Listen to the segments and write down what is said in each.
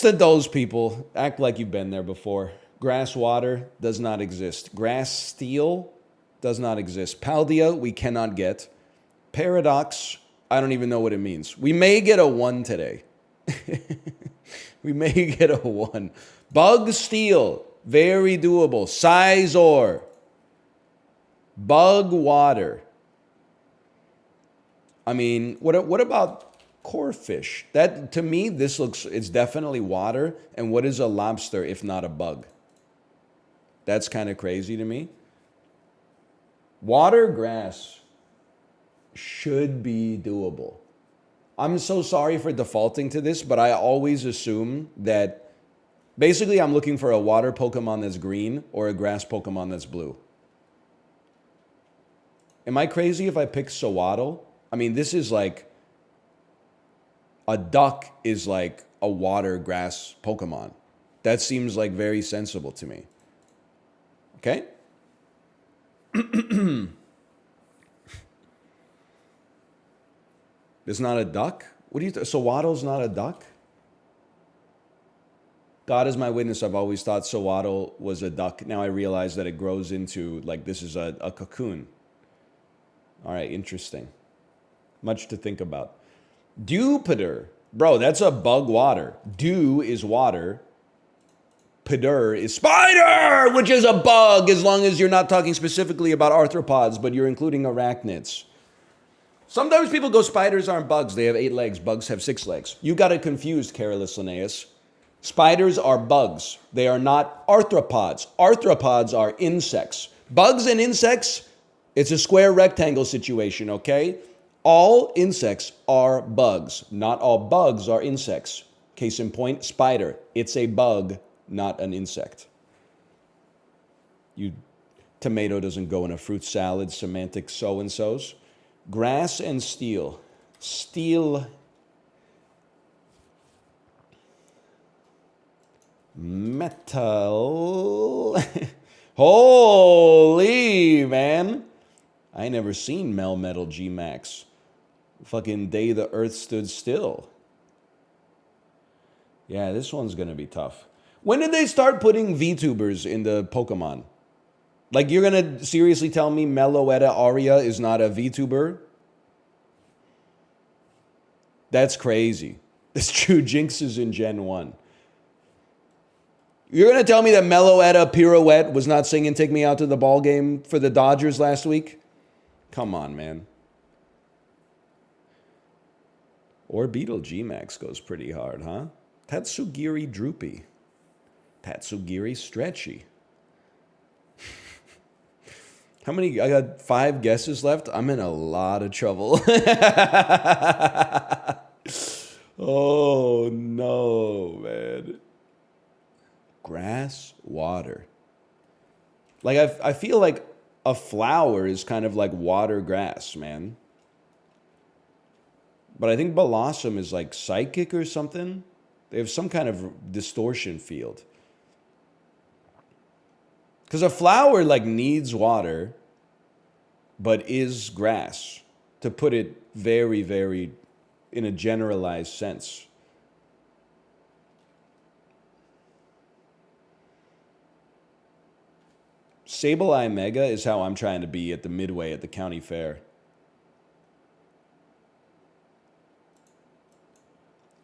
It's the those people. Act like you've been there before. Grass water does not exist. Grass steel does not exist. Paldea, we cannot get. Paradox, I don't even know what it means. We may get a 1 today. We may get a 1. Bug steel, very doable. Sizor. Bug water. I mean, what about corefish? That, to me, it's definitely water. And what is a lobster if not a bug? That's kind of crazy to me. Water grass should be doable. I'm so sorry for defaulting to this, but I always assume that basically I'm looking for a water Pokemon that's green or a grass Pokemon that's blue. Am I crazy if I pick Sawaddle? I mean, this is like a duck is like a water grass Pokemon. That seems like very sensible to me. Okay? It's not a duck? What do you Sawaddle's not a duck? God is my witness, I've always thought Sawaddle was a duck. Now I realize that it grows into, like, this is a cocoon. All right, interesting. Much to think about. Dewpider. Bro, that's a bug water. Dew is water. Pider is spider, which is a bug, as long as you're not talking specifically about arthropods, but you're including arachnids. Sometimes people go, spiders aren't bugs. They have 8 legs. Bugs have 6 legs. You got it confused, careless Linnaeus. Spiders are bugs. They are not arthropods. Arthropods are insects. Bugs and insects, it's a square rectangle situation, okay? All insects are bugs. Not all bugs are insects. Case in point, spider. It's a bug, not an insect. Tomato doesn't go in a fruit salad, semantic so-and-sos. Grass and steel. Steel. Metal. Holy, man. I ain't never seen Melmetal G-Max. Fucking day the earth stood still. Yeah, this one's gonna be tough. When did they start putting VTubers into Pokemon? Like, you're gonna seriously tell me Meloetta Aria is not a VTuber? That's crazy. It's true. Jinx is in Gen 1. You're gonna tell me that Meloetta Pirouette was not singing Take Me Out to the Ball Game for the Dodgers last week? Come on, man. Or Beetle G-Max goes pretty hard, huh? Tatsugiri Droopy. Tatsugiri Stretchy. How many? I got 5 guesses left. I'm in a lot of trouble. Oh, no, man. Grass, water. Like, I feel like a flower is kind of like water grass, man. But I think Blossom is like psychic or something. They have some kind of distortion field. Because a flower, like, needs water, but is grass, to put it very, very in a generalized sense. Sableye Mega is how I'm trying to be at the Midway at the county fair.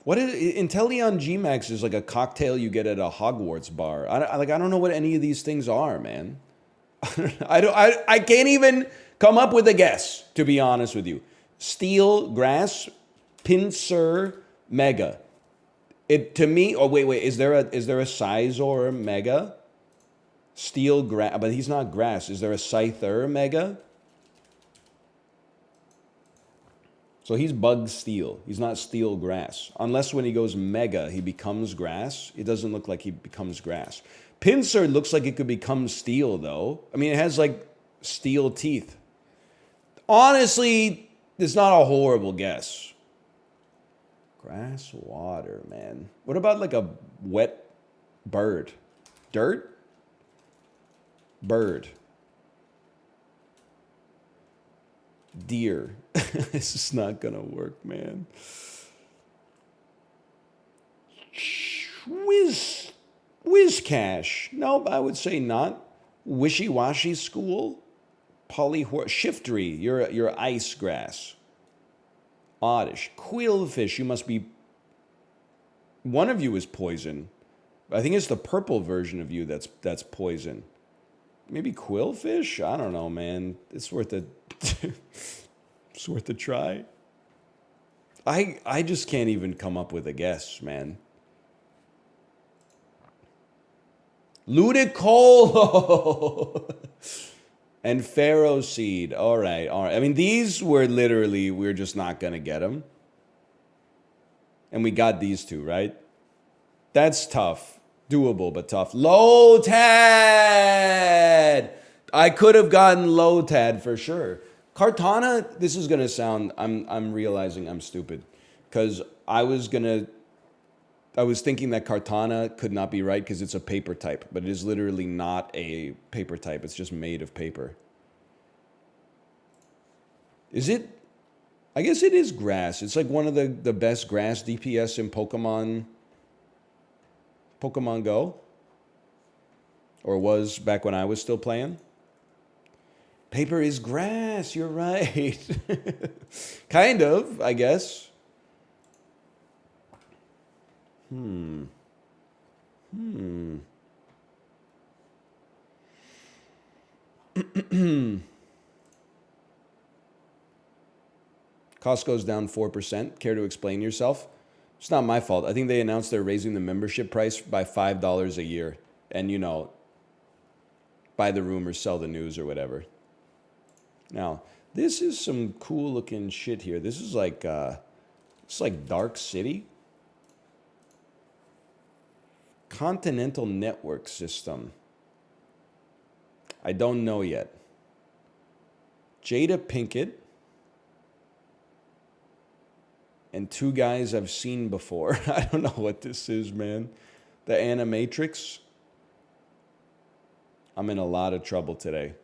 What is Inteleon G-Max is like a cocktail you get at a Hogwarts bar. I don't know what any of these things are, man. I can't even come up with a guess, to be honest with you. Steel, grass, Pinsir, Mega. It to me. Oh wait. Is there a Sizor Mega? Steel, grass, but he's not grass. Is there a Scyther Mega? So he's bug steel. He's not steel grass. Unless when he goes mega, he becomes grass. It doesn't look like he becomes grass. Pinsir looks like it could become steel, though. I mean, it has, like, steel teeth. Honestly, it's not a horrible guess. Grass, water, man. What about, like, a wet bird? Dirt? Bird. Deer. This is not gonna work, man. Whiz Cash. Nope, I would say not. Wishy Washy School. Shiftery. You're ice grass. Oddish. Quillfish. You must be. One of you is poison. I think it's the purple version of you that's poison. Maybe quillfish? I don't know, man. It's worth a it's worth a try. I just can't even come up with a guess, man. Ludicolo and Pharaoh seed. All right, all right. I mean, these were literally, we're just not going to get them. And we got these two, right? That's tough. Doable, but tough. Lotad! I could have gotten Lotad for sure. Cartana, this is going to sound, I'm realizing I'm stupid. Because I was thinking that Cartana could not be right because it's a paper type. But it is literally not a paper type. It's just made of paper. Is it? I guess it is grass. It's like one of the best grass DPS in Pokemon Go. Or was back when I was still playing. Paper is grass, you're right. Kind of, I guess. Costco's down 4%. Care to explain yourself? It's not my fault. I think they announced they're raising the membership price by $5 a year. And, you know, buy the rumors, sell the news or whatever. Now, this is some cool looking shit here. This is like, it's like Dark City. Continental Network System. I don't know yet. Jada Pinkett. And two guys I've seen before. I don't know what this is, man. The Animatrix. I'm in a lot of trouble today.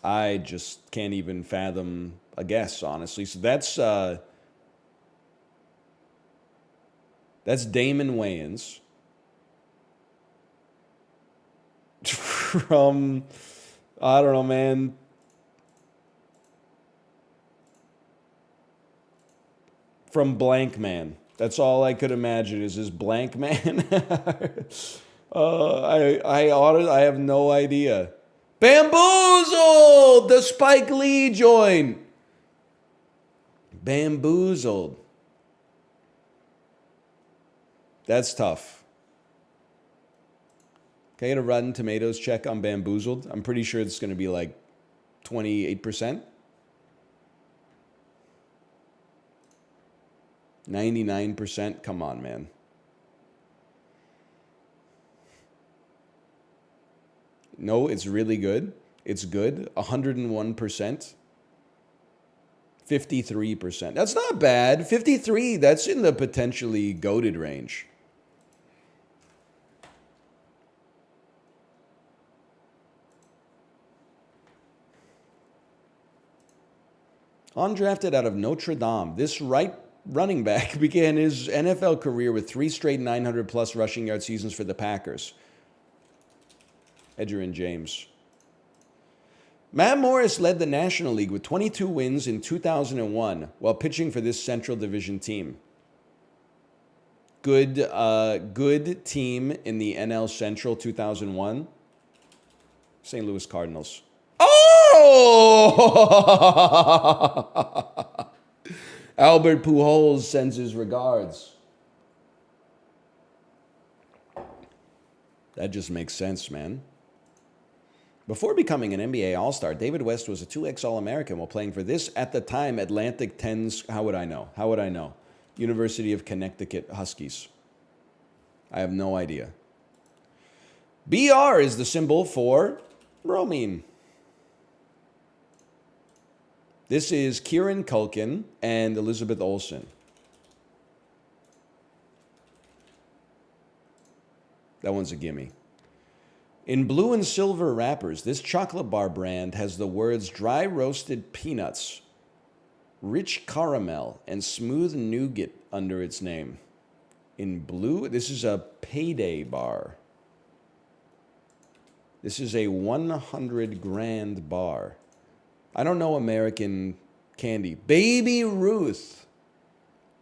I just can't even fathom a guess, honestly. So that's Damon Wayans. From, I don't know, man. From Blank Man. That's all I could imagine is this Blank Man. I have no idea. Bamboozled! The Spike Lee joint. Bamboozled. That's tough. Can I get a Rotten Tomatoes check on Bamboozled? I'm pretty sure it's going to be like 28%. 99%. Come on, man. No, it's really good. It's good. 101%. 53%. That's not bad. 53, that's in the potentially goated range. Undrafted out of Notre Dame, this running back began his NFL career with 3 straight 900-plus rushing yard seasons for the Packers. Edgerrin James. Matt Morris led the National League with 22 wins in 2001 while pitching for this Central Division team. Good team in the NL Central 2001. St. Louis Cardinals. Oh! Albert Pujols sends his regards. That just makes sense, man. Before becoming an NBA All-Star, David West was a 2X All-American while playing for this, at the time, Atlantic 10's, how would I know? University of Connecticut Huskies. I have no idea. BR is the symbol for bromine. This is Kieran Culkin and Elizabeth Olsen. That one's a gimme. In blue and silver wrappers, this chocolate bar brand has the words dry roasted peanuts rich caramel, and smooth nougat under its name. In blue, this is a payday bar. This is a 100 grand bar. I don't know American candy. Baby Ruth.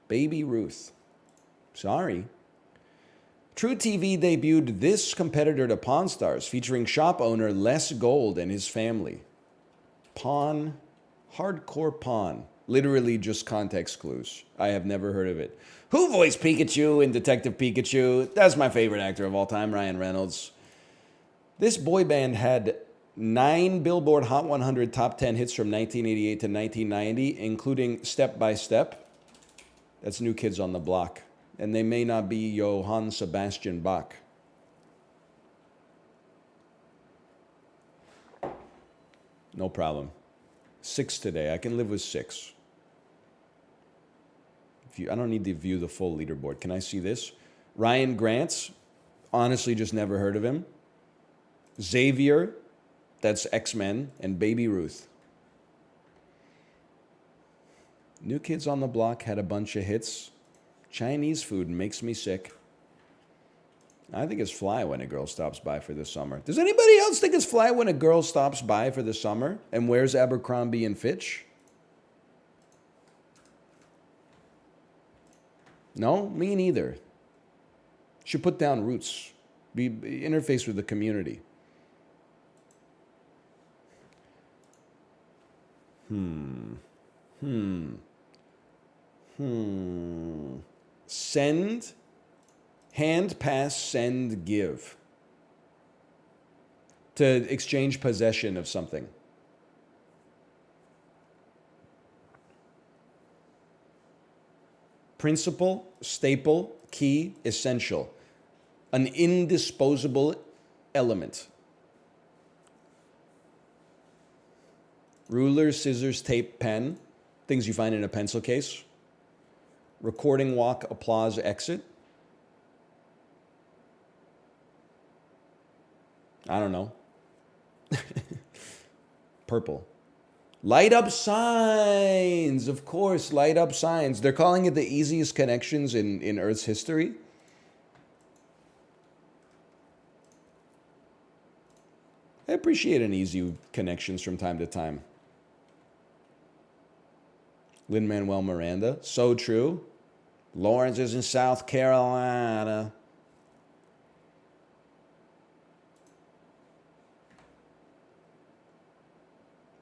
Baby Ruth. Sorry. True TV debuted this competitor to Pawn Stars, featuring shop owner Les Gold and his family. Pawn, hardcore pawn. Literally just context clues. I have never heard of it. Who voiced Pikachu in Detective Pikachu? That's my favorite actor of all time, Ryan Reynolds. This boy band had 9 Billboard Hot 100 top 10 hits from 1988 to 1990, including Step by Step. That's New Kids on the Block. And they may not be Johann Sebastian Bach. No problem. 6 today. I can live with 6. I don't need to view the full leaderboard. Can I see this? Ryan Grants. Honestly, just never heard of him. Xavier. That's X-Men. And Baby Ruth. New Kids on the Block had a bunch of hits. Chinese food makes me sick. I think it's fly when a girl stops by for the summer. Does anybody else think it's fly when a girl stops by for the summer and wears Abercrombie and Fitch? No, me neither. Should put down roots. Be interface with the community. Send, hand, pass, send, give. To exchange possession of something. Principle, staple, key, essential. An indisposable element. Ruler, scissors, tape, pen. Things you find in a pencil case. Recording, walk, applause, exit. I don't know. Purple. Light up signs. Of course, light up signs. They're calling it the easiest connections in Earth's history. I appreciate an easy connections from time to time. Lin-Manuel Miranda. So true. Lawrence is in South Carolina.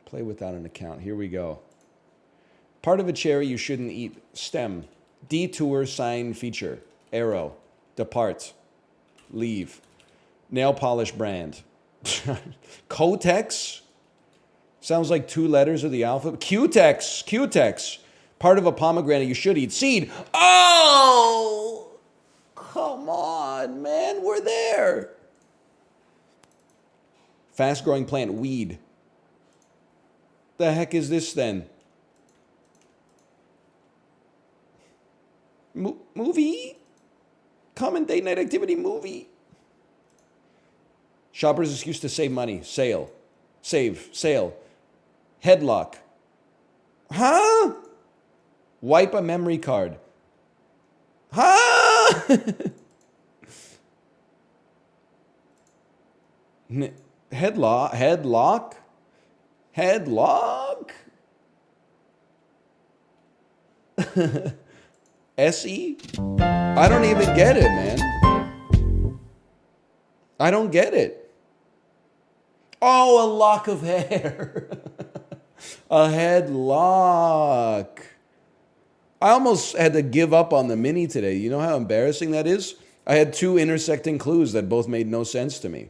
Play without an account. Here we go. Part of a cherry you shouldn't eat. Stem. Detour, sign, feature. Arrow. Depart. Leave. Nail polish brand. Kotex. Sounds like 2 letters of the alphabet. Cutex. Cutex. Part of a pomegranate you should eat. Seed. Oh! Come on, man. We're there. Fast-growing plant. Weed. The heck is this then? Movie? Common date night activity movie. Shopper's excuse to save money. Sale. Save. Sale. Headlock. Huh? Wipe a memory card. Huh? Headlock? Headlock? Headlock? SE? I don't even get it, man. I don't get it. Oh, a lock of hair. A headlock. I almost had to give up on the mini today. You know how embarrassing that is? I had 2 intersecting clues that both made no sense to me.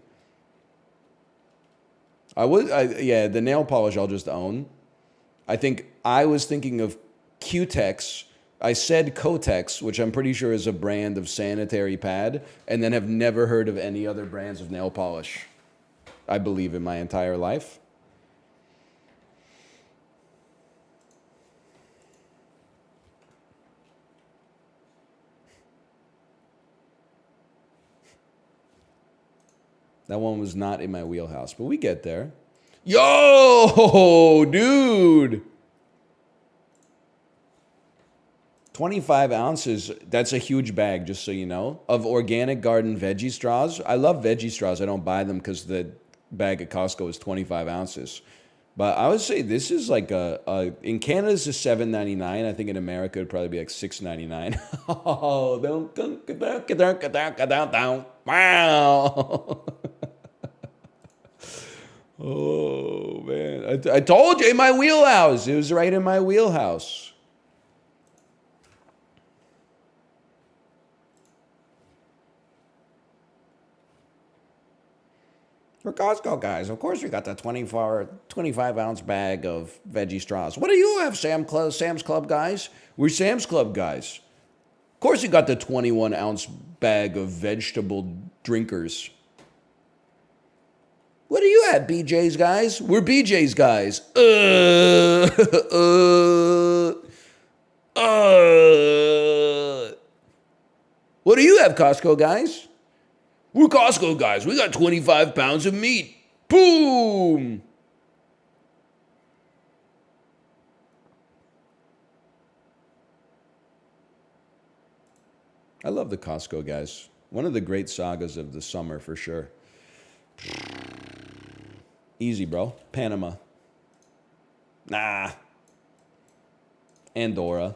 Yeah, the nail polish I'll just own. I think I was thinking of Cutex. I said Kotex, which I'm pretty sure is a brand of sanitary pad, and then have never heard of any other brands of nail polish, I believe, in my entire life. That one was not in my wheelhouse, but we get there. Yo, dude. 25 ounces, that's a huge bag, just so you know, of organic garden veggie straws. I love veggie straws. I don't buy them because the bag at Costco is 25 ounces. But I would say this is like in Canada, this is $7.99. I think in America, it'd probably be like $6.99. Oh, wow. Oh, man. I told you, in my wheelhouse. It was right in my wheelhouse. For Costco guys, of course we got the 25-ounce bag of veggie straws. What do you have, Sam's Club guys? We're Sam's Club guys. Of course you got the 21-ounce bag of vegetable drinkers. What do you have, BJ's guys? We're BJ's guys. What do you have, Costco guys? We're Costco guys. We got 25 pounds of meat. Boom! I love the Costco guys. One of the great sagas of the summer for sure. Easy, bro. Panama. Nah. Andorra.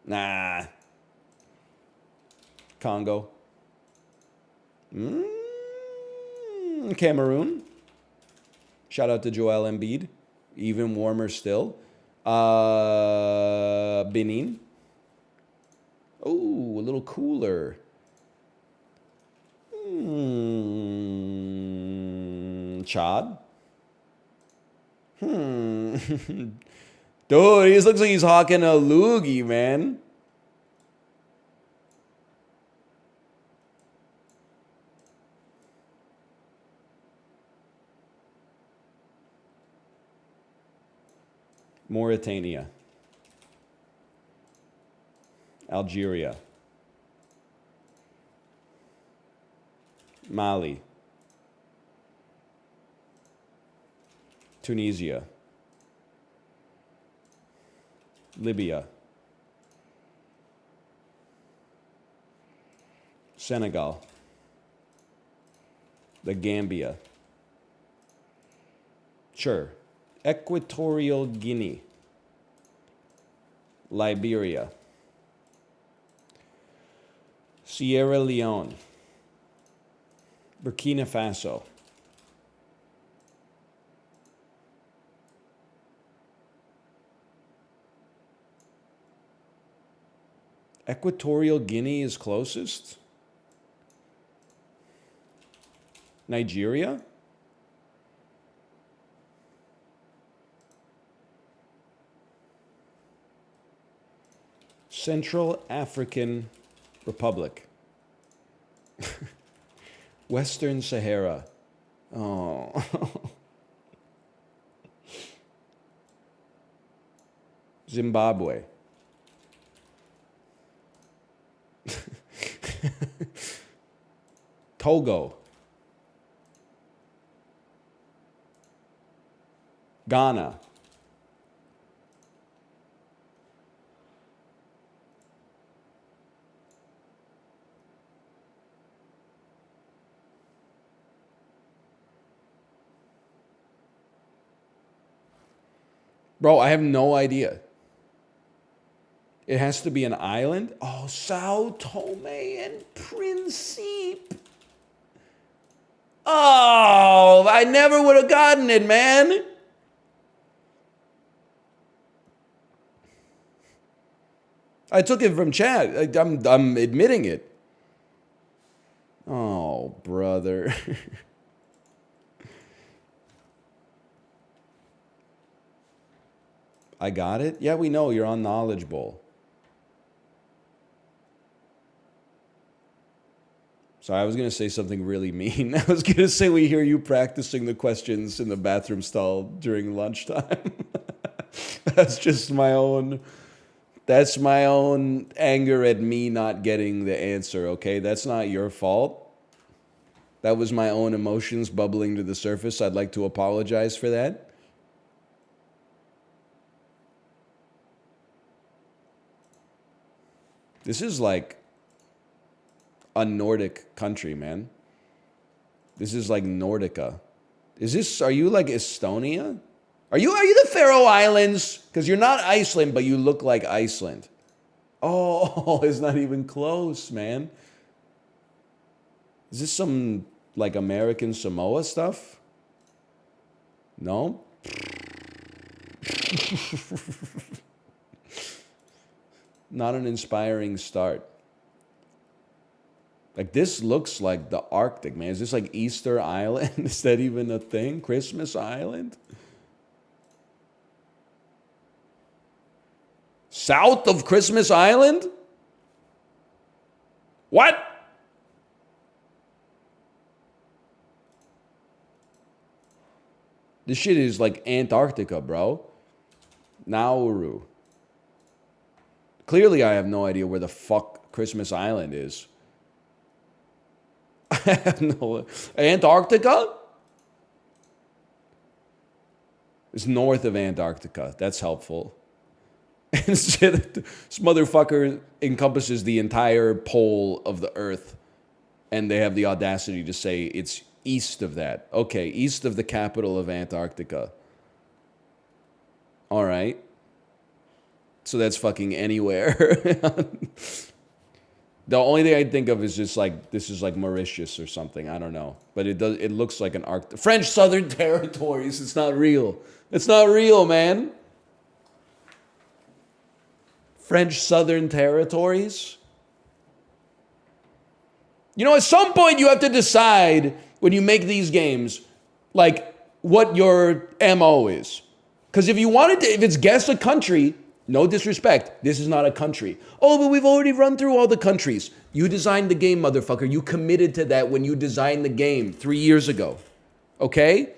Nah. Congo. Cameroon. Shout out to Joel Embiid. Even warmer still. Benin. Oh, a little cooler. Chad. Dude, he just looks like he's hawking a loogie, man. Mauritania. Algeria. Mali. Tunisia. Libya. Senegal. The Gambia. Sure. Equatorial Guinea. Liberia. Sierra Leone. Burkina Faso. Equatorial Guinea is closest. Nigeria? Central African Republic. Western Sahara. Oh. Zimbabwe. Togo. Ghana. Bro, I have no idea. It has to be an island? Oh, Sao Tome and Principe. Oh, I never would have gotten it, man. I took it from chat. I'm admitting it. Oh, brother. I got it? Yeah, we know. You're on Knowledge Bowl. Sorry, I was going to say something really mean. I was going to say we hear you practicing the questions in the bathroom stall during lunchtime. That's just my own... That's my own anger at me not getting the answer, okay? That's not your fault. That was my own emotions bubbling to the surface. I'd like to apologize for that. This is like a Nordic country, man. This is like Nordica. Are you like Estonia? Are you the Faroe Islands? Because you're not Iceland, but you look like Iceland. Oh, it's not even close, man. Is this some like American Samoa stuff? No? Not an inspiring start. Like, this looks like the Arctic, man. Is this like Easter Island? Is that even a thing? Christmas Island? South of Christmas Island? What? This shit is like Antarctica, bro. Nauru. Clearly, I have no idea where the fuck Christmas Island is. I have no... Antarctica? It's north of Antarctica. That's helpful. This motherfucker encompasses the entire pole of the earth. And they have the audacity to say it's east of that. Okay, east of the capital of Antarctica. All right. So that's fucking anywhere. The only thing I think of is just like, this is like Mauritius or something. I don't know. But it looks like an French Southern Territories. It's not real. It's not real, man. French Southern Territories. You know, at some point you have to decide when you make these games, like, what your MO is. Because if it's guess a country, no disrespect, this is not a country. Oh, but we've already run through all the countries. You designed the game, motherfucker. You committed to that when you designed the game 3 years ago. Okay?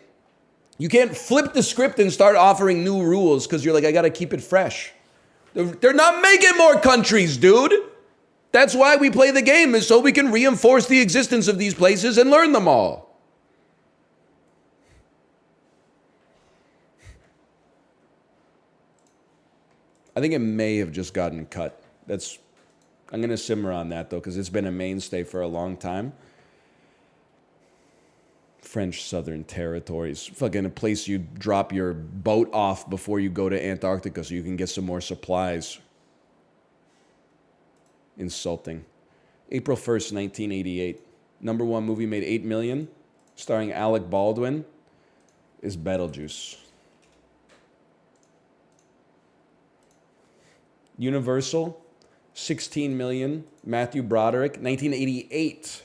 You can't flip the script and start offering new rules because you're like, I got to keep it fresh. They're not making more countries, dude. That's why we play the game, is so we can reinforce the existence of these places and learn them all. I think it may have just gotten cut. I'm going to simmer on that, though, because it's been a mainstay for a long time. French Southern Territories. Fucking a place you drop your boat off before you go to Antarctica so you can get some more supplies. Insulting. April 1st, 1988. Number one movie made $8 million, starring Alec Baldwin, is Beetlejuice. Universal, 16 million. Matthew Broderick, 1988.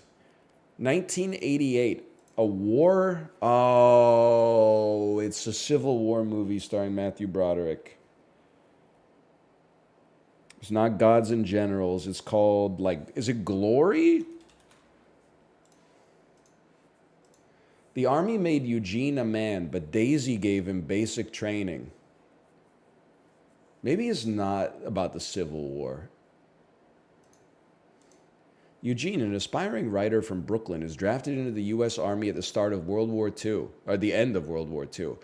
1988. A war? Oh, it's a Civil War movie starring Matthew Broderick. It's not Gods and Generals. It's called, like, is it Glory? The Army made Eugene a man, but Daisy gave him basic training. Maybe it's not about the Civil War. Eugene, an aspiring writer from Brooklyn, is drafted into the U.S. Army at the start of World War II, or the end of World War II.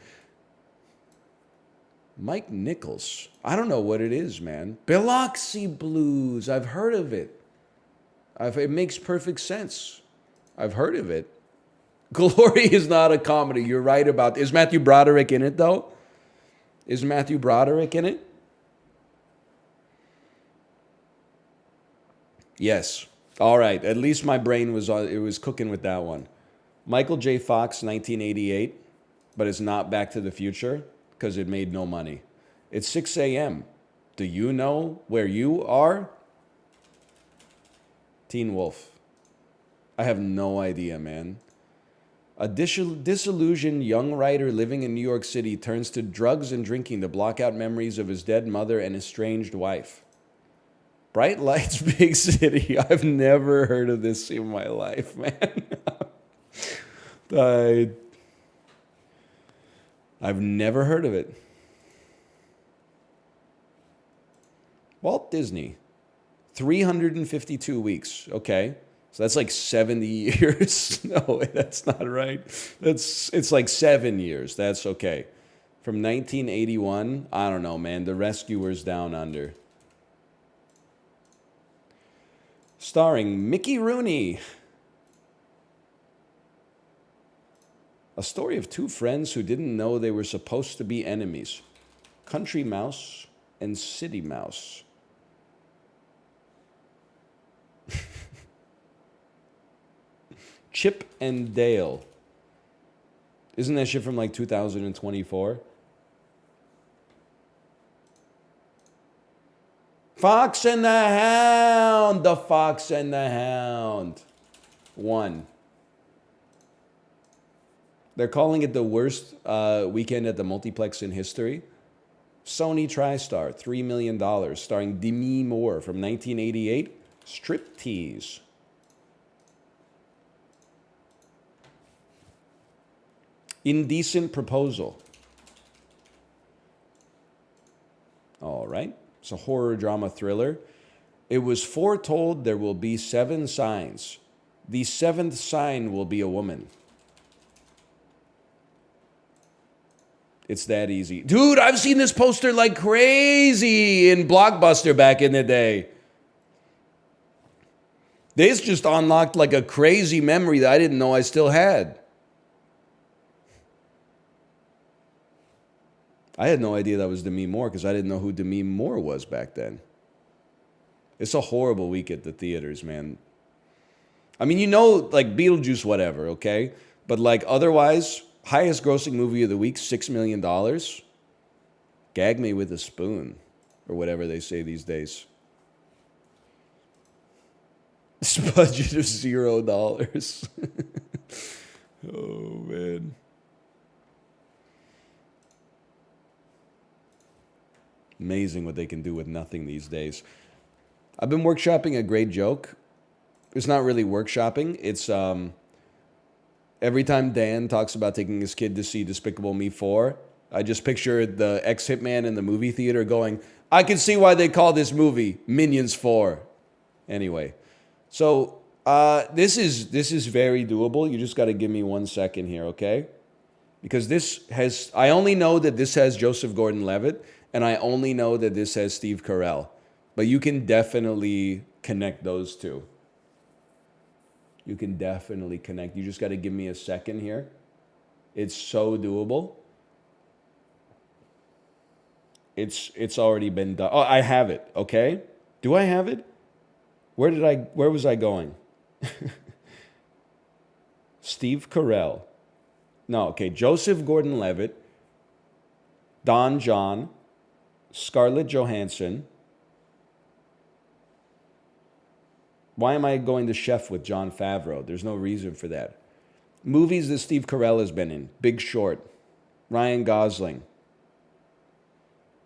Mike Nichols. I don't know what it is, man. Biloxi Blues. I've heard of it. It makes perfect sense. I've heard of it. Glory is not a comedy. You're right about... Is Matthew Broderick in it, though? Is Matthew Broderick in it? Yes. All right. At least my brain was cooking with that one. Michael J. Fox, 1988, but it's not Back to the Future because it made no money. It's 6 a.m. Do you know where you are? Teen Wolf. I have no idea, man. A disillusioned young writer living in New York City turns to drugs and drinking to block out memories of his dead mother and estranged wife. Bright Lights, Big City. I've never heard of this in my life, man. I've never heard of it. Walt Disney. 352 weeks. Okay. So that's like 70 years. No, that's not right. It's like 7 years. That's okay. From 1981, I don't know, man. The Rescuers Down Under. starring Mickey Rooney. A story of two friends who didn't know they were supposed to be enemies. Country Mouse and City Mouse. Chip and Dale. Isn't that shit from like 2024? Fox and the Hound. The Fox and the Hound. 1. They're calling it the worst weekend at the multiplex in history. Sony TriStar, $3 million, starring Demi Moore from 1988. Striptease. Indecent Proposal. All right. It's a horror drama thriller. It was foretold there will be 7 signs. The 7th sign will be a woman. It's that easy. Dude, I've seen this poster like crazy in Blockbuster back in the day. This just unlocked like a crazy memory that I didn't know I still had. I had no idea that was Demi Moore because I didn't know who Demi Moore was back then. It's a horrible week at the theaters, man. I mean, you know, like Beetlejuice, whatever, okay? But like otherwise, highest grossing movie of the week, $6 million. Gag me with a spoon, or whatever they say these days. Budget of $0. Oh, man. Amazing what they can do with nothing these days. I've been workshopping a great joke. It's not really workshopping. It's every time Dan talks about taking his kid to see Despicable Me 4, I just picture the ex-hitman in the movie theater going, I can see why they call this movie Minions 4. Anyway, so this is very doable. You just got to give me 1 second here, okay? Because I only know that this has Joseph Gordon-Levitt, and I only know that this has Steve Carell. But you can definitely connect those two. You can definitely connect. You just got to give me a second here. It's so doable. It's already been done. Oh, I have it, okay? Do I have it? Where was I going? Steve Carell. No, okay. Joseph Gordon-Levitt, Don John, Scarlett Johansson. Why am I going to chef with Jon Favreau? There's no reason for that. Movies that Steve Carell has been in. Big Short. Ryan Gosling.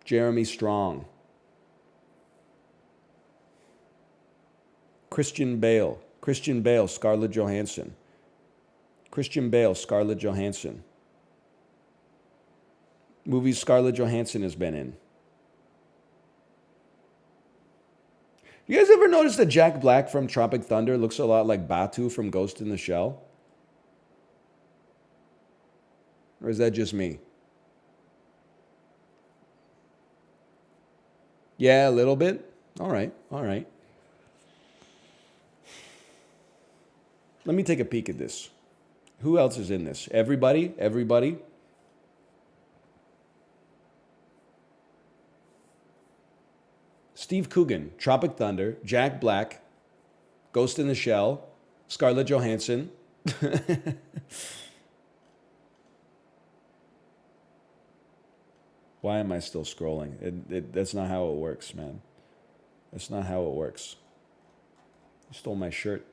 Jeremy Strong. Christian Bale. Christian Bale, Scarlett Johansson. Christian Bale, Scarlett Johansson. Movies Scarlett Johansson has been in. You guys ever notice that Jack Black from Tropic Thunder looks a lot like Batu from Ghost in the Shell? Or is that just me? Yeah, a little bit. All right, all right. Let me take a peek at this. Who else is in this? Everybody? Everybody? Steve Coogan, Tropic Thunder, Jack Black, Ghost in the Shell, Scarlett Johansson. Why am I still scrolling? That's not how it works, man. That's not how it works. You stole my shirt.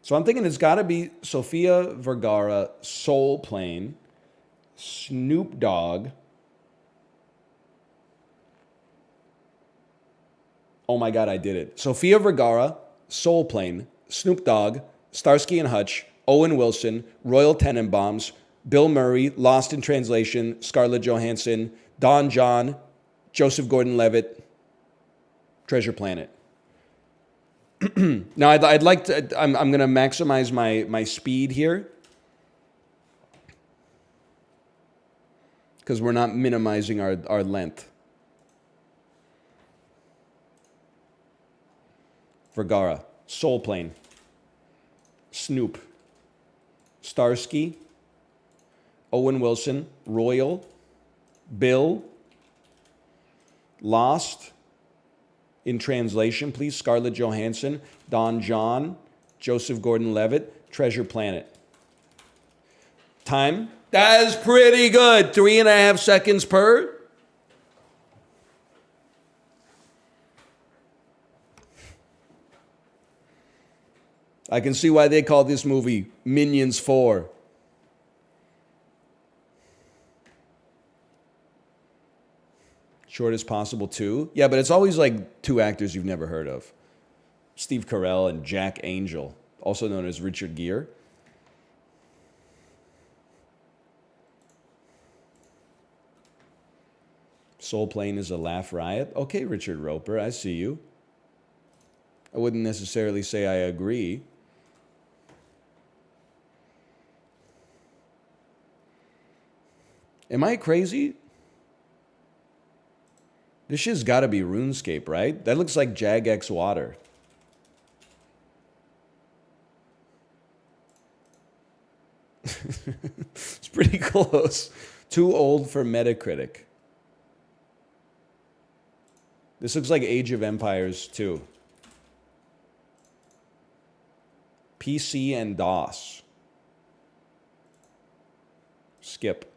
So I'm thinking it's got to be Sofia Vergara, Soul Plane, Snoop Dogg. Oh my God, I did it. Sofia Vergara, Soul Plane, Snoop Dogg, Starsky and Hutch, Owen Wilson, Royal Tenenbaums, Bill Murray, Lost in Translation, Scarlett Johansson, Don John, Joseph Gordon-Levitt, Treasure Planet. Now, I'd like to, I'm going to maximize my speed here. because we're not minimizing our length. Vergara, Soul Plane, Snoop, Starsky, Owen Wilson, Royal, Bill, Lost, in translation, please, Scarlett Johansson, Don John, Joseph Gordon-Levitt, Treasure Planet. Time? That is pretty good. 3.5 seconds per. I can see why they call this movie Minions 4. Shortest possible 2. Yeah, but it's always like 2 actors you've never heard of. Steve Carell and Jack Angel, also known as Richard Gere. Soul Plane is a laugh riot. Okay, Richard Roper, I see you. I wouldn't necessarily say I agree. Am I crazy? This shit's gotta be RuneScape, right? That looks like Jagex water. It's pretty close. Too old for Metacritic. This looks like Age of Empires 2. PC and DOS. Skip.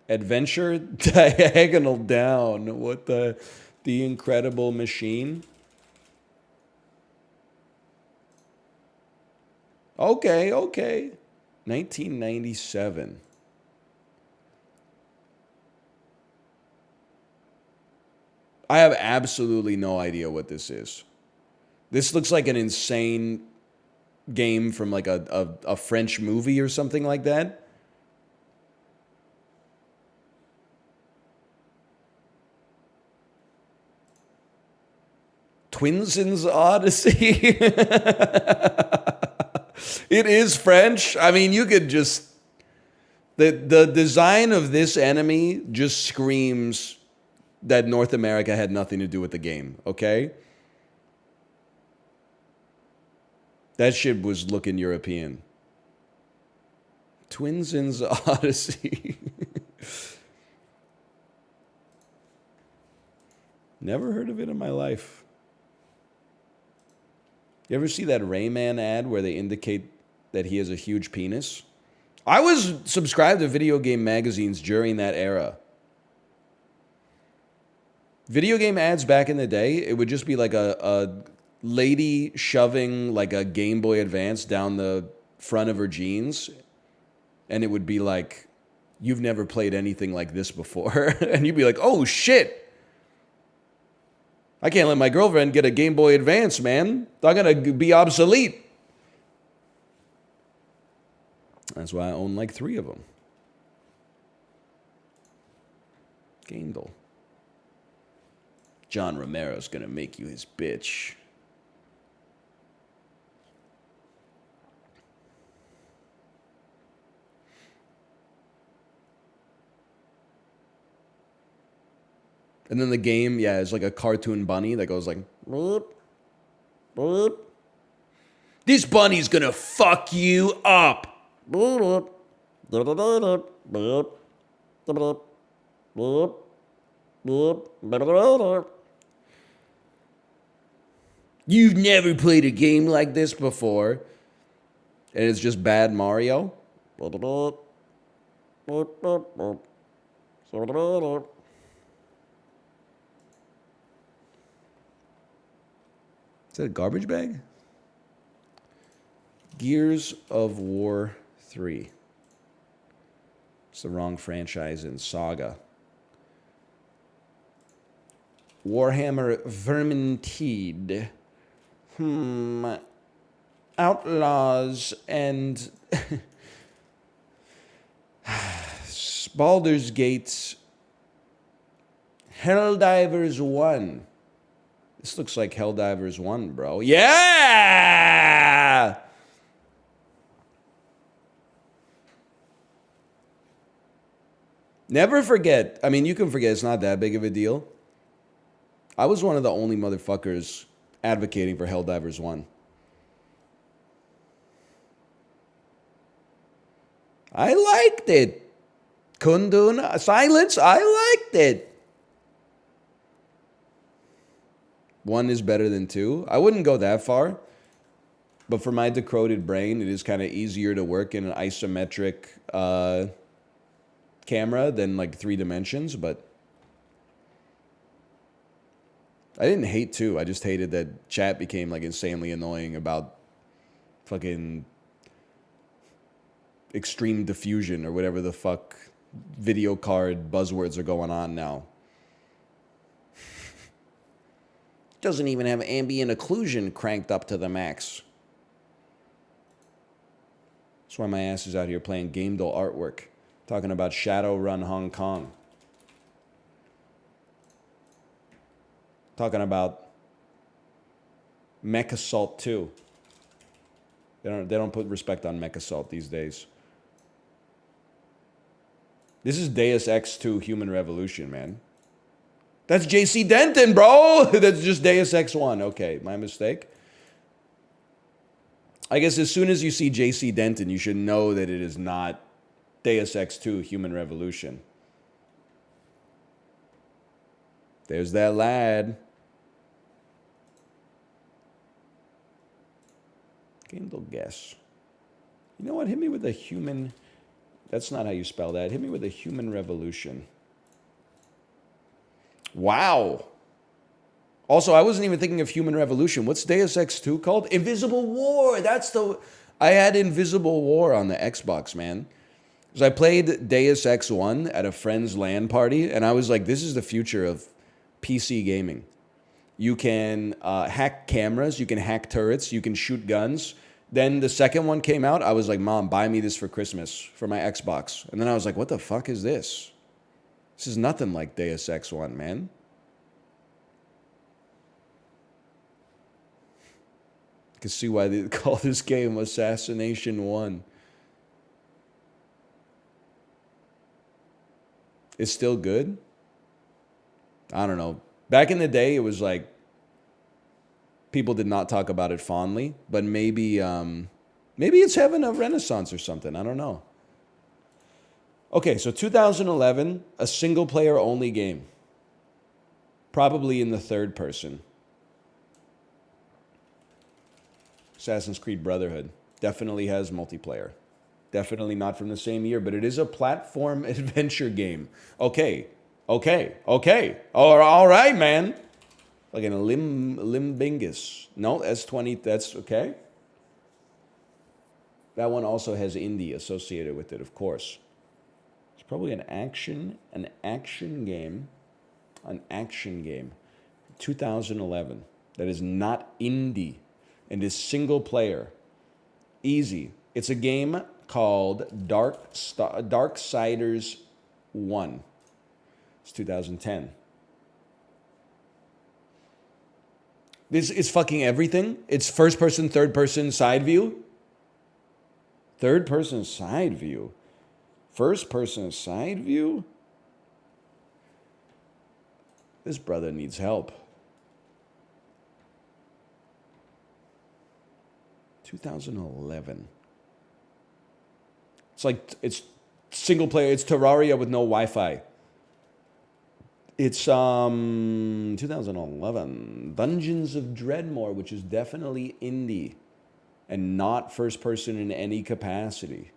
Adventure Diagonal Down. What the Incredible Machine? Okay. 1997. I have absolutely no idea what this is. This looks like an insane game from like a French movie or something like that. Twinson's Odyssey. It is French. I mean, you could just... The design of this enemy just screams that North America had nothing to do with the game, okay? That shit was looking European. Twinson's Odyssey. Never heard of it in my life. You ever see that Rayman ad where they indicate that he has a huge penis? I was subscribed to video game magazines during that era. Video game ads back in the day, it would just be like a lady shoving like a Game Boy Advance down the front of her jeans. And it would be like, you've never played anything like this before. And you'd be like, oh shit. I can't let my girlfriend get a Game Boy Advance, man. They're going to be obsolete. That's why I own like 3 of them. Rankedle. John Romero's going to make you his bitch. And then the game, yeah, is like a cartoon bunny that goes like, boop, boop. This bunny's gonna fuck you up. Boop, boop, boop, boop, boop, boop. You've never played a game like this before. And it's just bad Mario. Boop, boop, boop, boop. Is that a garbage bag? Gears of War 3. It's the wrong franchise in Saga. Warhammer Vermintide. Outlaws and Baldur's Gates. Helldivers 1. This looks like Helldivers 1, bro. Yeah! Never forget. I mean, you can forget. It's not that big of a deal. I was one of the only motherfuckers advocating for Helldivers 1. I liked it. Kundun, Silence, I liked it. 1 is better than 2. I wouldn't go that far. But for my decoded brain, it is kind of easier to work in an isometric camera than like 3 dimensions. But I didn't hate 2. I just hated that chat became like insanely annoying about fucking extreme diffusion or whatever the fuck video card buzzwords are going on now. Doesn't even have ambient occlusion cranked up to the max. That's why my ass is out here playing Rankedle artwork, talking about Shadowrun Hong Kong, talking about Mech Assault 2. They don't put respect on Mech Assault these days. This is Deus Ex 2 Human Revolution, man. That's JC Denton, bro. That's just Deus Ex 1. Okay, my mistake. I guess as soon as you see JC Denton, you should know that it is not Deus Ex 2 Human Revolution. There's that lad. Rankedle guess. You know what? Hit me with a human... That's not how you spell that. Hit me with a human revolution. Wow. Also, I wasn't even thinking of Human Revolution. What's Deus Ex 2 called? Invisible War. That's the... I had Invisible War on the Xbox, man. Because I played Deus Ex 1 at a friend's LAN party, and I was like, this is the future of PC gaming. You can hack cameras, you can hack turrets, you can shoot guns. Then the second one came out. I was like, Mom, buy me this for Christmas for my Xbox. And then I was like, what the fuck is this? This is nothing like Deus Ex 1, man. You can see why they call this game Assassination 1. It's still good? I don't know. Back in the day, it was like, people did not talk about it fondly, but maybe it's having a renaissance or something. I don't know. Okay, so 2011, a single-player only game. Probably in the third person. Assassin's Creed Brotherhood. Definitely has multiplayer. Definitely not from the same year, but it is a platform adventure game. Okay. All right, man. Like in a Limbingus. No, that's 20. That's okay. That one also has indie associated with it, of course. It's probably an action game. 2011. That is not indie and is single player. Easy. It's a game called Darksiders 1. It's 2010. This is fucking everything. It's first person, third person, side view. Third person, side view. First person, side view. This brother needs help. 2011. It's single player. It's Terraria with no Wi-Fi. It's 2011. Dungeons of Dreadmore, which is definitely indie and not first person in any capacity.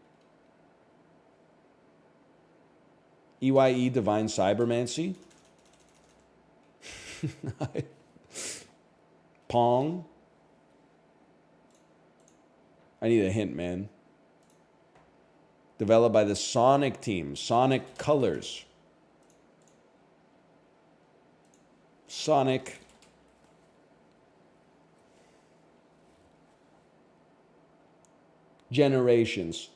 EYE Divine Cybermancy. Pong. I need a hint, man. Developed by the Sonic team. Sonic Colors. Sonic. Generations.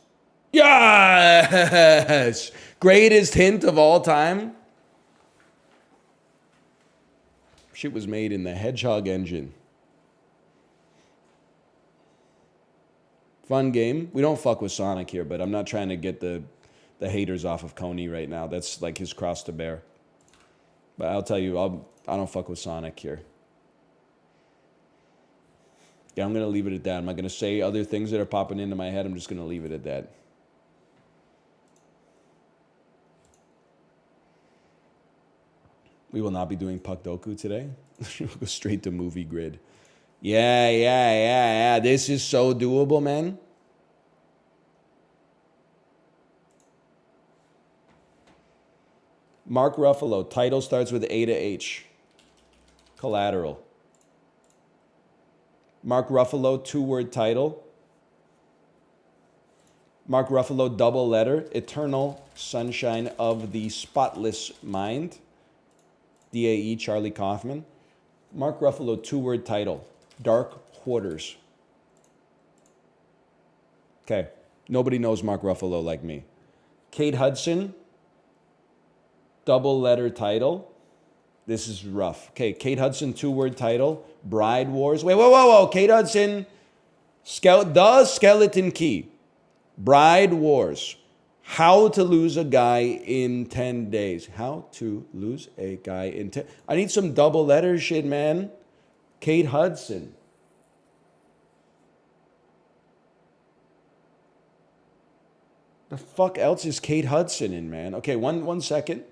Yes! Greatest hint of all time. Shit was made in the Hedgehog engine. Fun game. We don't fuck with Sonic here, but I'm not trying to get the the haters off of Coney right now. That's like his cross to bear. But I'll tell you, I don't fuck with Sonic here. Yeah, I'm going to leave it at that. I'm not going to say other things that are popping into my head. I'm just going to leave it at that. We will not be doing Puckdoku today. We'll go straight to movie grid. Yeah. This is so doable, man. Mark Ruffalo. Title starts with A to H. Collateral. Mark Ruffalo, 2-word title. Mark Ruffalo, double letter. Eternal Sunshine of the Spotless Mind. DAE, Charlie Kaufman. Mark Ruffalo, 2-word title. Dark Hoarders. Okay. Nobody knows Mark Ruffalo like me. Kate Hudson, double letter title. This is rough. Okay, Kate Hudson, 2-word title. Bride Wars. Wait, whoa. Kate Hudson, the Skeleton Key. Bride Wars. How to lose a guy in 10 days. How to lose a guy in 10. I need some double letter shit, man. Kate Hudson. The fuck else is Kate Hudson in, man? Okay, one second.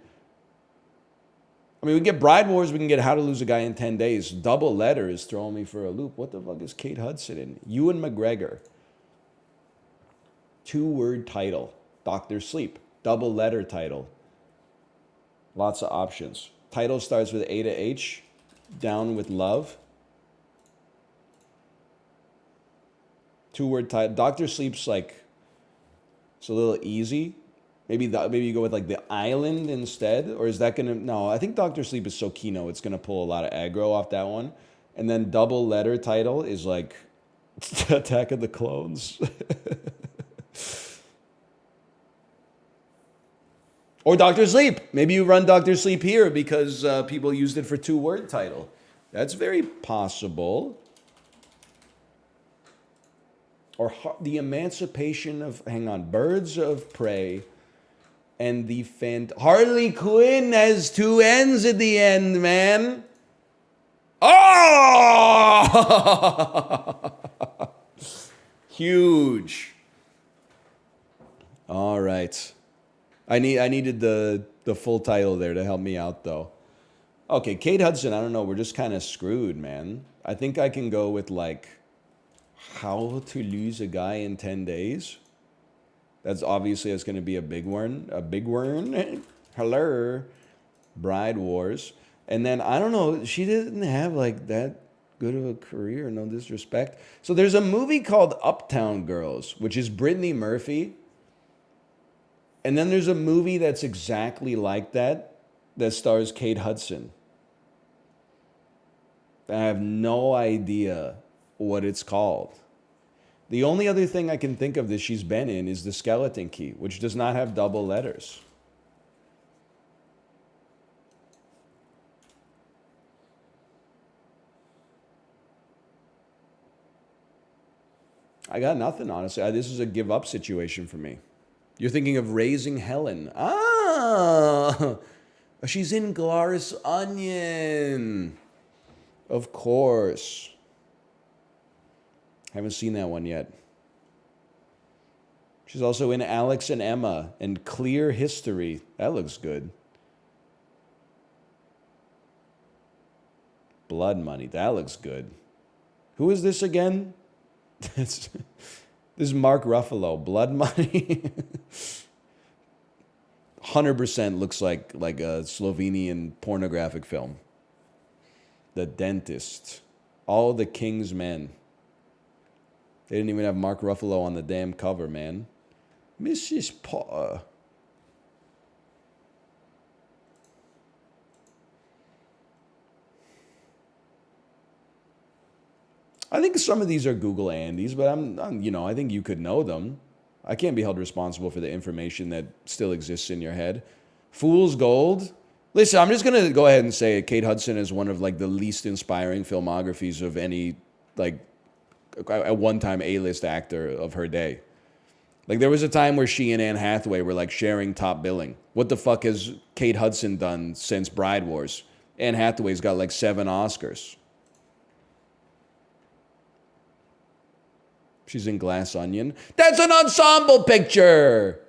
I mean, we can get Bride Wars, we can get How to Lose a Guy in 10 Days. Double letter is throwing me for a loop. What the fuck is Kate Hudson in? Ewan McGregor. 2-word title. Dr. Sleep. Double letter title. Lots of options. Title starts with A to H. Down with Love. 2-word title. Dr. Sleep's like, it's a little easy. Maybe you go with like The Island instead, or is that gonna? No, I think Doctor Sleep is so keynote. It's gonna pull a lot of aggro off that one. And then double letter title is like Attack of the Clones, or Doctor Sleep. Maybe you run Doctor Sleep here because people used it for 2-word title. That's very possible. Or the Emancipation of Birds of Prey. And the Harley Quinn has 2 N's at the end, man. Oh! Huge. All right. I needed the full title there to help me out, though. Okay, Kate Hudson, I don't know. We're just kind of screwed, man. I think I can go with, like, How to Lose a Guy in 10 Days. That's going to be a big one. Hello. Bride Wars. And then, I don't know, she didn't have like that good of a career, no disrespect. So there's a movie called Uptown Girls, which is Brittany Murphy. And then there's a movie that's exactly like that stars Kate Hudson. I have no idea what it's called. The only other thing I can think of that she's been in is The Skeleton Key, which does not have double letters. I got nothing, honestly. This is a give-up situation for me. You're thinking of Raising Helen. Ah! She's in Glass Onion. Of course. Haven't seen that one yet. She's also in Alex and Emma and Clear History. That looks good. Blood Money. That looks good. Who is this again? This is Mark Ruffalo. Blood Money. 100% looks like a Slovenian pornographic film. The Dentist. All the King's Men. They didn't even have Mark Ruffalo on the damn cover, man. Mrs. Potter. I think some of these are Google Andes, but I think you could know them. I can't be held responsible for the information that still exists in your head. Fool's Gold. Listen, I'm just going to go ahead and say it. Kate Hudson is one of like the least inspiring filmographies of any like at one time A-list actor of her day. Like there was a time where she and Anne Hathaway were like sharing top billing. What the fuck has Kate Hudson done since Bride Wars? Anne Hathaway's got like 7 Oscars. She's in Glass Onion. That's an ensemble picture.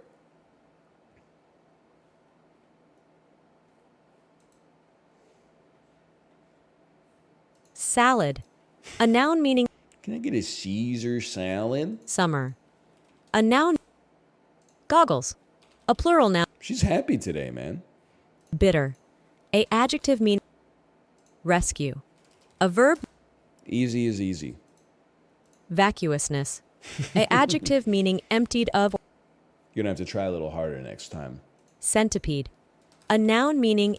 Salad. A noun meaning Can I get a Caesar salad? summer. A noun. Goggles. A plural noun. She's happy today, man. Bitter. A adjective meaning rescue. A verb. Easy is easy. Vacuousness. A adjective meaning emptied of. You're gonna have to try a little harder next time. Centipede. A noun meaning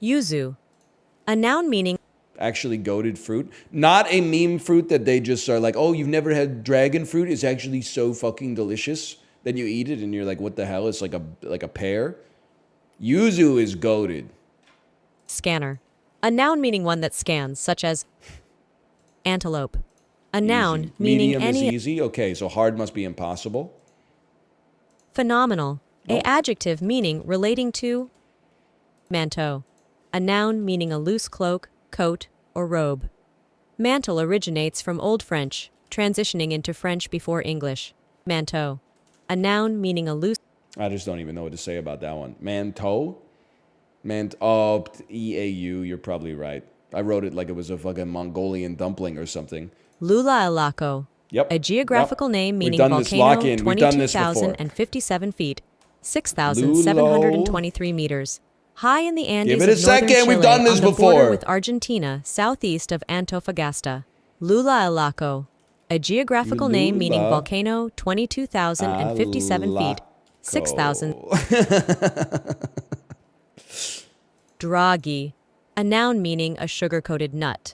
yuzu. A noun meaning Actually goated fruit. Not a meme fruit that they just are like, oh, you've never had dragon fruit? It's actually so fucking delicious. Then you eat it and you're like, what the hell? It's like a pear. Yuzu is goated. scanner. A noun meaning one that scans, such as antelope. A noun meaning Medium any is easy. Okay, so hard must be impossible. phenomenal. Oh. A adjective meaning relating to manteau. A noun meaning a loose cloak, coat, or robe. Mantle originates from Old French, transitioning into French before English. Manteau. A noun meaning a loose. I just don't even know what to say about that one. Manteau? Oh, EAU, you're probably right. I wrote it like it was a fucking Mongolian dumpling or something. Lula Alaco. Yep. A geographical name We've meaning done this. volcano, Lock in. We've done this before. 22,057 feet, 6,723 meters. High in the Andes Give it a of northern second. Chile, We've done this on the border before. with Argentina, southeast of Antofagasta. Lula Alaco. A geographical name meaning Lula volcano, 22,057 feet, 6,000. Draghi. A noun meaning a sugar-coated nut.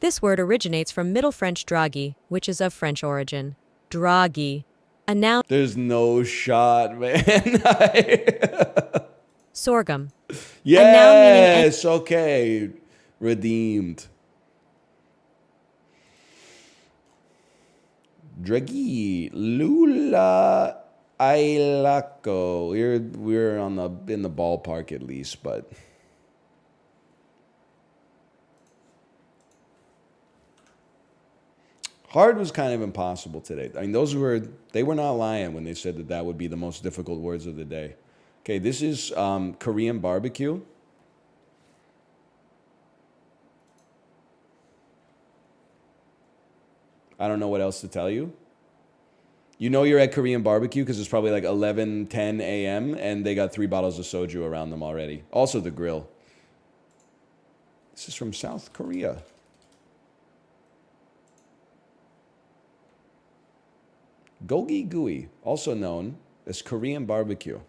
This word originates from Middle French draghi, which is of French origin. Draghi. A noun. There's no shot, man. Sorghum. Yes, okay. Redeemed. Draghi. Lula Ailaco. We're in the ballpark at least, but hard was kind of impossible today. I mean, they were not lying when they said that would be the most difficult words of the day. Okay, this is Korean barbecue. I don't know what else to tell you. You know you're at Korean barbecue because it's probably like 11:10 a.m. and they got 3 bottles of soju around them already. Also the grill. This is from South Korea. Gogi Gui, also known as Korean barbecue.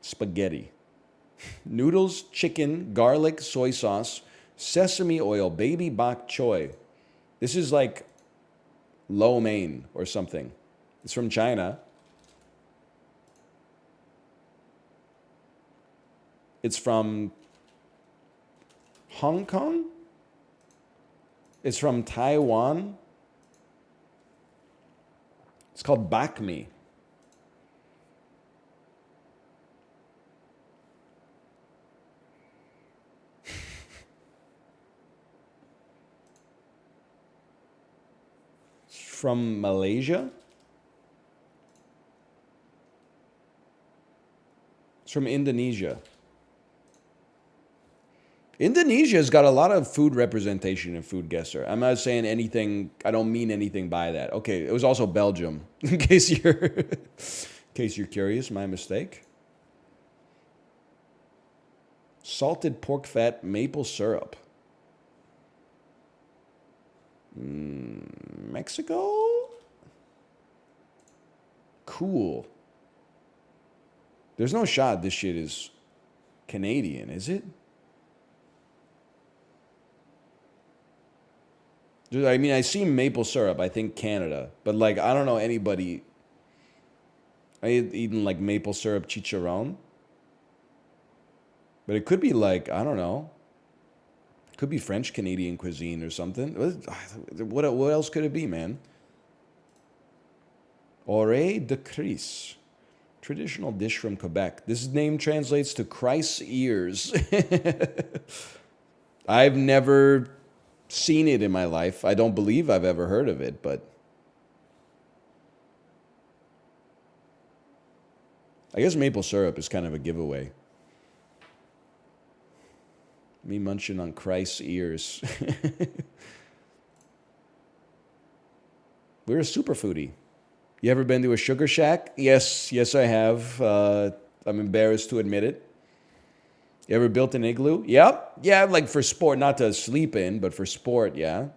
Spaghetti. Noodles, chicken, garlic, soy sauce, sesame oil, baby bok choy. This is like lo mein or something. It's from China. It's from Hong Kong. It's from Taiwan. It's called bak mi. From Malaysia. It's from Indonesia. Indonesia's got a lot of food representation in Food Guesser. I'm not saying anything, I don't mean anything by that. Okay, it was also Belgium, in case you're curious, my mistake. Salted pork fat maple syrup. Mexico? Cool. There's no shot this shit is Canadian, is it? I mean, I see maple syrup. I think Canada. But, like, I don't know anybody eating, like, maple syrup chicharron. But it could be, like, I don't know. Could be French Canadian cuisine or something. What else could it be, man? Oreille de Crise. Traditional dish from Quebec. This name translates to Christ's ears. I've never seen it in my life. I don't believe I've ever heard of it, but I guess maple syrup is kind of a giveaway. Me munching on Christ's ears. We're a super foodie. You ever been to a sugar shack? Yes, I have. I'm embarrassed to admit it. You ever built an igloo? Yep. Yeah, like for sport, not to sleep in, but for sport, yeah.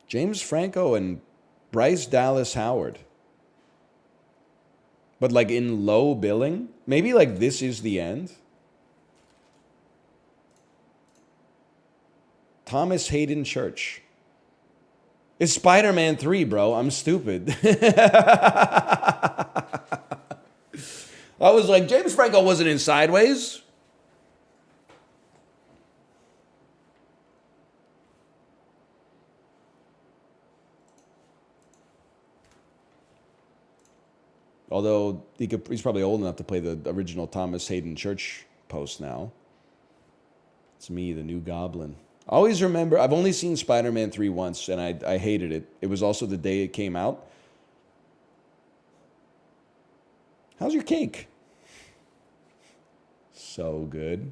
James Franco and Bryce Dallas Howard. But like in low billing? Maybe like This Is the End? Thomas Hayden Church. It's Spider-Man 3, bro. I'm stupid. I was like, James Franco wasn't in Sideways. Although he's probably old enough to play the original Thomas Hayden Church post now. It's me, the new Goblin. I always remember, I've only seen Spider-Man 3 once, and I hated it. It was also the day it came out. How's your cake? So good.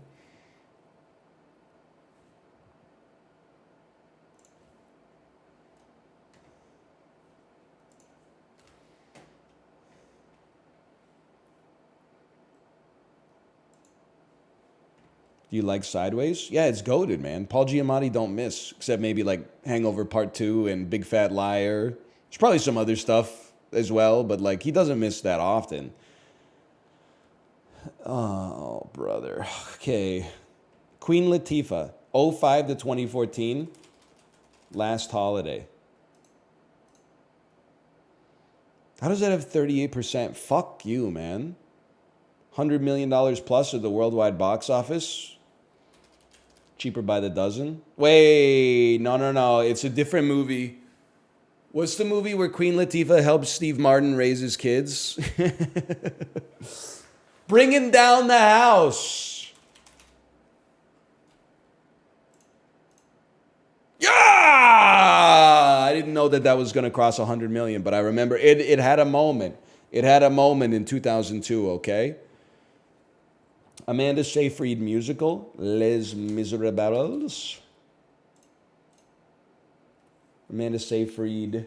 Do you like Sideways? Yeah, it's goated, man. Paul Giamatti don't miss, except maybe like Hangover Part 2 and Big Fat Liar. There's probably some other stuff as well, but like he doesn't miss that often. Oh, brother. Okay. Queen Latifah, 05 to 2014, last holiday. How does that have 38%? Fuck you, man. $100 million plus at the worldwide box office. Cheaper by the dozen. Wait, no. It's a different movie. What's the movie where Queen Latifah helps Steve Martin raise his kids? Bringing Down the House. Yeah! I didn't know that was going to cross 100 million, but I remember it had a moment. It had a moment in 2002, okay? Amanda Seyfried musical, Les Miserables. Amanda Seyfried,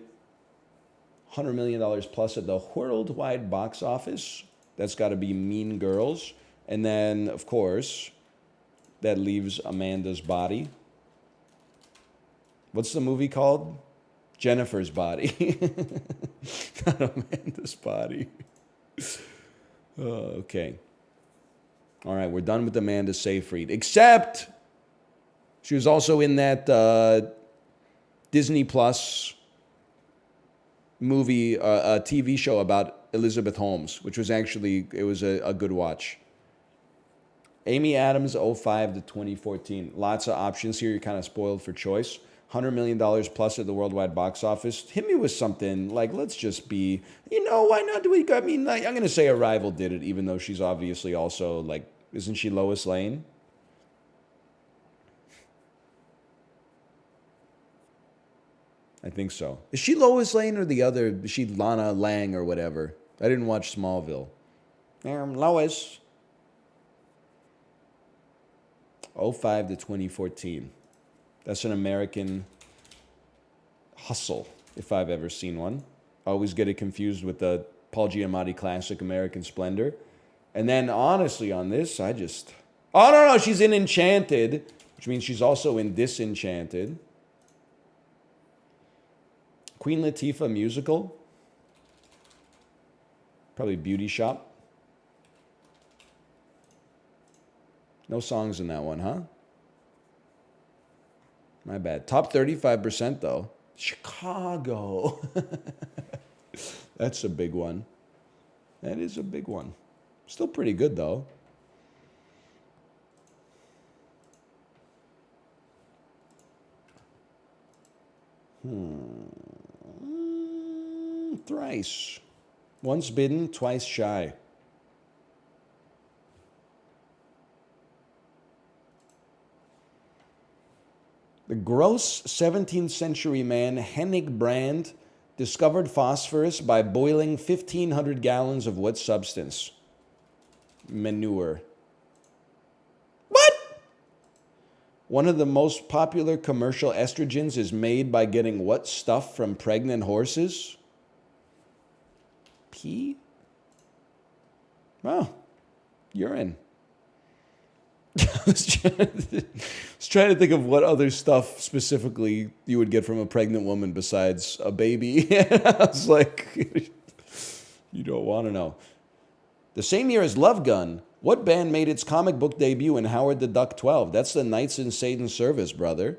$100 million plus at the worldwide box office. That's got to be Mean Girls. And then, of course, that leaves Amanda's Body. What's the movie called? Jennifer's Body. Not Amanda's Body. Okay. All right, we're done with Amanda Seyfried. Except she was also in that Disney Plus movie, a TV show about Elizabeth Holmes, which was actually, it was a good watch. Amy Adams, 05 to 2014. Lots of options here. You're kind of spoiled for choice. $100 million plus at the worldwide box office. Hit me with something like, let's just be, why not do we, I mean, like, I'm going to say Arrival did it, even though she's obviously also, like, isn't she Lois Lane? I think so. Is she Lois Lane or the other? Is she Lana Lang or whatever? I didn't watch Smallville. Lois. 05 to 2014. That's an American Hustle, if I've ever seen one. I always get it confused with the Paul Giamatti classic American Splendor. And then, honestly, on this, oh, no, she's in Enchanted, which means she's also in Disenchanted. Queen Latifah musical. Probably Beauty Shop. No songs in that one, huh? My bad. Top 35%, though. Chicago. That's a big one. That is a big one. Still pretty good, though. Thrice. Once bitten, twice shy. The gross 17th century man Hennig Brand discovered phosphorus by boiling 1,500 gallons of what substance? Manure. What? One of the most popular commercial estrogens is made by getting what stuff from pregnant horses? Pee? Oh, urine. I was trying to think of what other stuff specifically you would get from a pregnant woman besides a baby. I was like, you don't want to know. The same year as Love Gun, what band made its comic book debut in Howard the Duck 12? That's the Knights in Satan's Service, brother.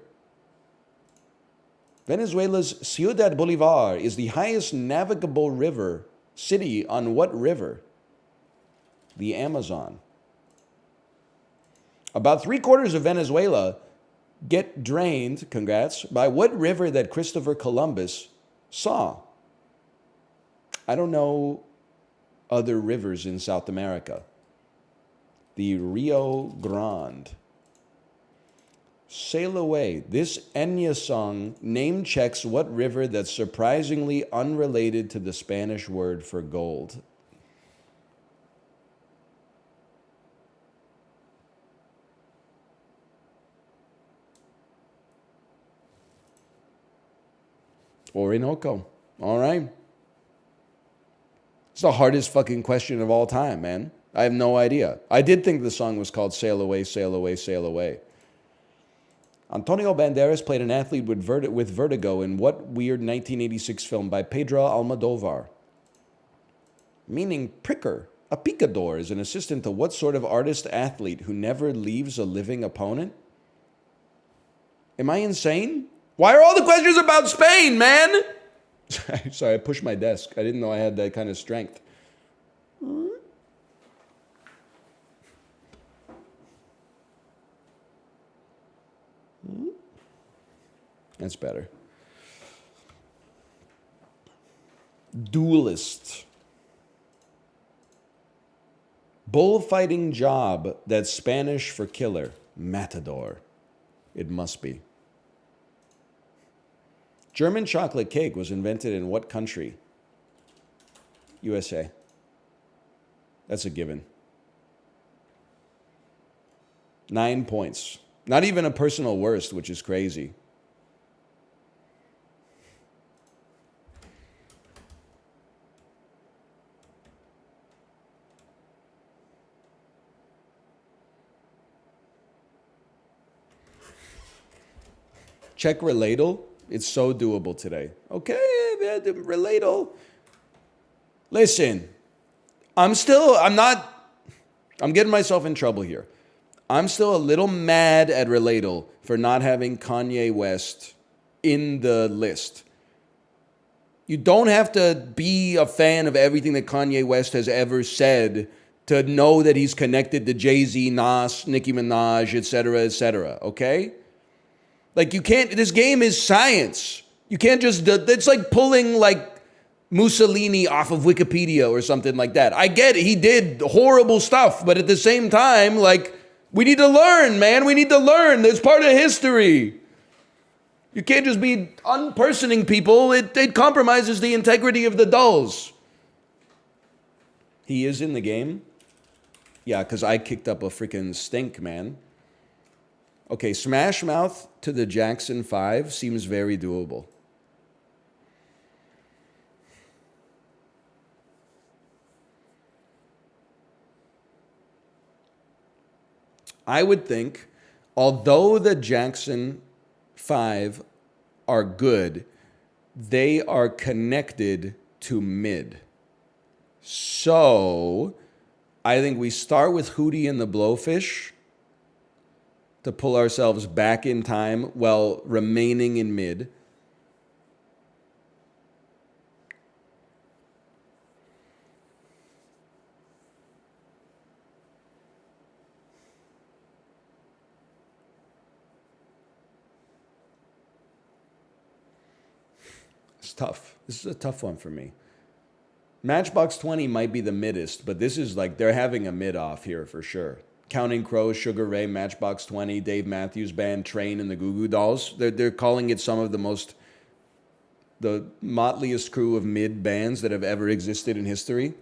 Venezuela's Ciudad Bolivar is the highest navigable city on what river? The Amazon. About 3/4 of Venezuela get drained, congrats, by what river that Christopher Columbus saw? I don't know other rivers in South America. The Rio Grande. Sail Away. This Enya song name checks what river that's surprisingly unrelated to the Spanish word for gold. Orinoco. All right. It's the hardest fucking question of all time, man. I have no idea. I did think the song was called Sail Away, Sail Away, Sail Away. Antonio Banderas played an athlete with vertigo in what weird 1986 film by Pedro Almodovar? Meaning pricker. A picador is an assistant to what sort of artist athlete who never leaves a living opponent? Am I insane? Why are all the questions about Spain, man? Sorry, I pushed my desk. I didn't know I had that kind of strength. That's better. Duelist. Bullfighting job that's Spanish for killer. Matador. It must be. German chocolate cake was invented in what country? USA. That's a given. 9 points. Not even a personal worst, which is crazy. Check Reladle. It's so doable today. Okay, Reladle. Listen, I'm getting myself in trouble here. I'm still a little mad at Reladle for not having Kanye West in the list. You don't have to be a fan of everything that Kanye West has ever said to know that he's connected to Jay-Z, Nas, Nicki Minaj, etc., okay? Like, you can't, this game is science. You can't just, it's like pulling, like, Mussolini off of Wikipedia or something like that. I get it, he did horrible stuff, but at the same time, like, we need to learn, man. We need to learn. It's part of history. You can't just be unpersoning people. It compromises the integrity of the dolls. He is in the game? Yeah, because I kicked up a freaking stink, man. Okay, Smash Mouth to the Jackson 5 seems very doable. I would think, although the Jackson 5 are good, they are connected to mid. So, I think we start with Hootie and the Blowfish to pull ourselves back in time while remaining in mid. tough. This is a tough one for me. Matchbox 20 might be the middest, but this is like they're having a mid off here for sure. Counting Crows, Sugar Ray, Matchbox 20, Dave Matthews Band, Train, and the Goo Goo Dolls. They're calling it some of the motliest crew of mid bands that have ever existed in history.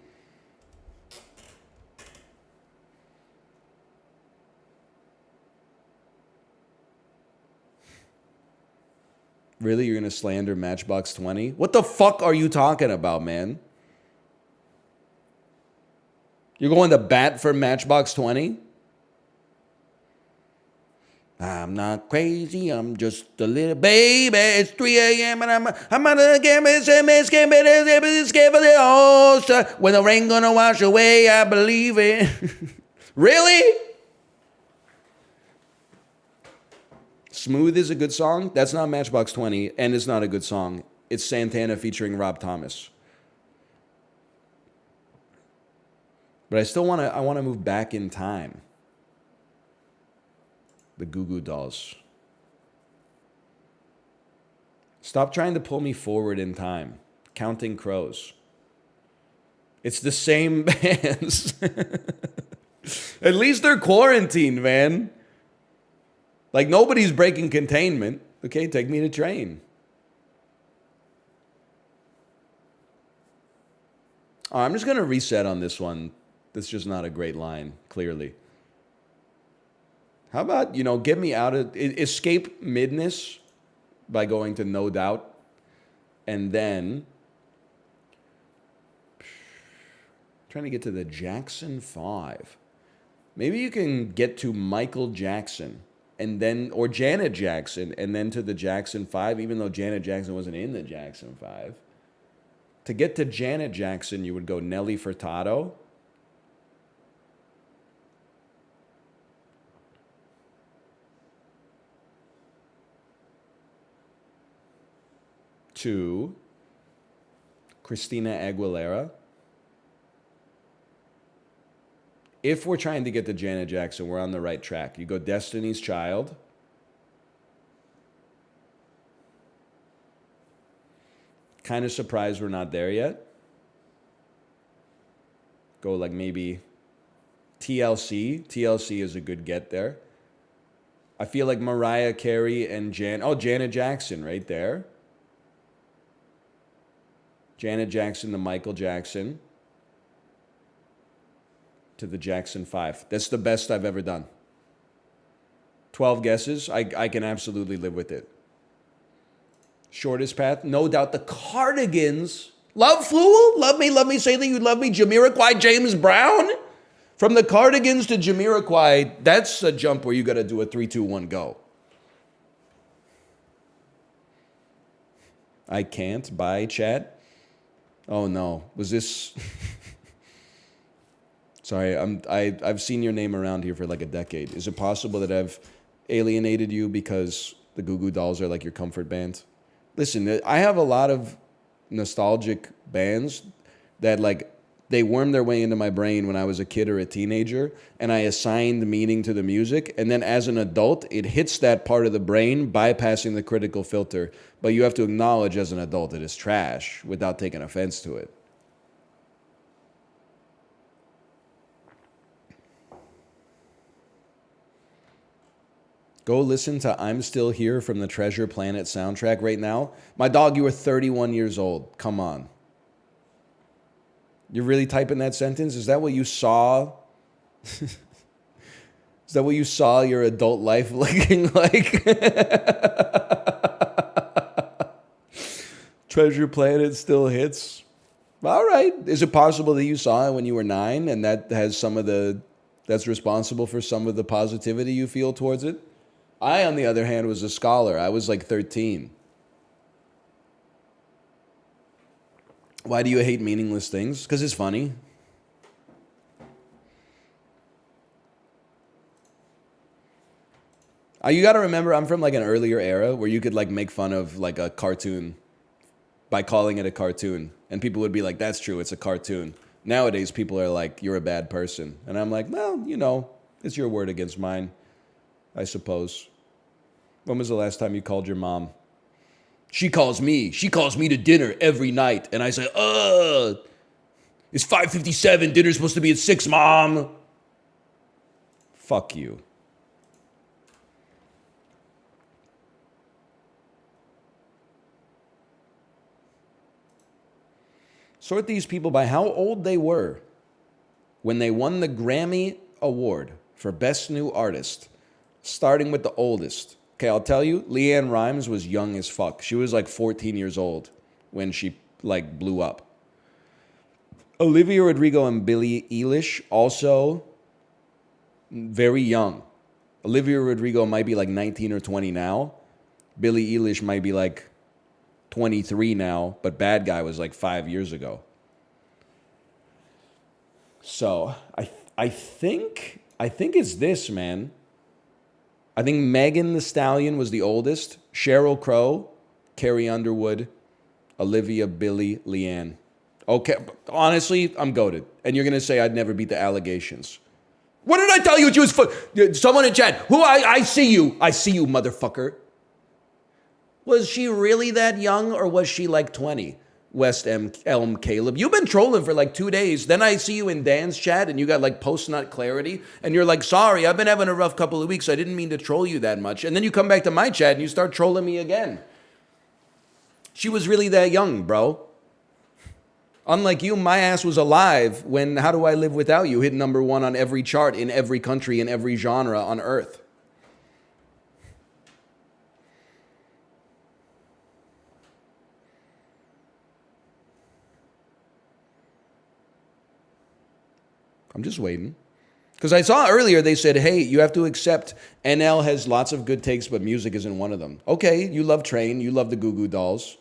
Really? You're going to slander Matchbox 20? What the fuck are you talking about, man? You're going to bat for Matchbox 20? I'm not crazy, I'm just a little baby. It's 3 a.m. and I'm out of the game. When the rain gonna wash away, I believe it. Really? Smooth is a good song. That's not Matchbox 20, and it's not a good song. It's Santana featuring Rob Thomas. But I want to move back in time. The Goo Goo Dolls. Stop trying to pull me forward in time. Counting Crows. It's the same bands. At least they're quarantined, man. Like, nobody's breaking containment. Okay, take me to Train. Oh, I'm just going to reset on this one. That's just not a great line, clearly. How about, get me out of... Escape midness by going to No Doubt. And then... Trying to get to the Jackson 5. Maybe you can get to Michael Jackson. And then... Or Janet Jackson. And then to the Jackson 5, even though Janet Jackson wasn't in the Jackson 5. To get to Janet Jackson, you would go Nelly Furtado. To Christina Aguilera. If we're trying to get to Janet Jackson, we're on the right track. You go Destiny's Child. Kind of surprised we're not there yet. Go like maybe TLC. TLC is a good get there. I feel like Mariah Carey and Janet Jackson right there. Janet Jackson to Michael Jackson to the Jackson 5. That's the best I've ever done. 12 guesses. I can absolutely live with it. Shortest path, no doubt. The Cardigans. Love Fool? Love me, say that you love me. Jamiroquai, James Brown? From the Cardigans to Jamiroquai, that's a jump where you got to do a 3, 2, 1, go. I can't buy chat. Oh no, was this? Sorry, I've seen your name around here for like a decade. Is it possible that I've alienated you because the Goo Goo Dolls are like your comfort band? Listen, I have a lot of nostalgic bands that like they wormed their way into my brain when I was a kid or a teenager, and I assigned meaning to the music, and then as an adult, it hits that part of the brain, bypassing the critical filter. But you have to acknowledge as an adult it is trash without taking offense to it. Go listen to I'm Still Here from the Treasure Planet soundtrack right now. My dog, you were 31 years old. Come on. You're really typing that sentence? Is that what you saw? Is that what you saw your adult life looking like? Treasure Planet still hits. All right. Is it possible that you saw it when you were 9 and that has that's responsible for some of the positivity you feel towards it? I, on the other hand, was a scholar. I was like 13. Why do you hate meaningless things? Because it's funny. You got to remember, I'm from like an earlier era where you could like make fun of like a cartoon by calling it a cartoon. And people would be like, that's true, it's a cartoon. Nowadays, people are like, you're a bad person. And I'm like, well, it's your word against mine, I suppose. When was the last time you called your mom? She calls me to dinner every night. And I say, it's 5:57. Dinner's supposed to be at 6, Mom. Fuck you. Sort these people by how old they were when they won the Grammy Award for Best New Artist, starting with the oldest. Okay, I'll tell you, LeAnn Rimes was young as fuck. She was like 14 years old when she like blew up. Olivia Rodrigo and Billie Eilish, also very young. Olivia Rodrigo might be like 19 or 20 now. Billie Eilish might be like 23 now, but Bad Guy was like 5 years ago. So I think it's this, man. I think Megan Thee Stallion was the oldest. Sheryl Crow, Carrie Underwood, Olivia, Billie, LeAnn. Okay, honestly, I'm goated. And you're gonna say I'd never beat the allegations. What did I tell you? Someone in chat. Who I see you. I see you, motherfucker. Was she really that young, or was she like 20? Elm Caleb. You've been trolling for like 2 days. Then I see you in Dan's chat and you got like post-nut clarity. And you're like, sorry, I've been having a rough couple of weeks. I didn't mean to troll you that much. And then you come back to my chat and you start trolling me again. She was really that young, bro. Unlike you, my ass was alive when How Do I Live Without You hit #1 on every chart in every country, in every genre on earth. I'm just waiting. Because I saw earlier they said, hey, you have to accept NL has lots of good takes, but music isn't one of them. Okay, you love Train, you love the Goo Goo Dolls.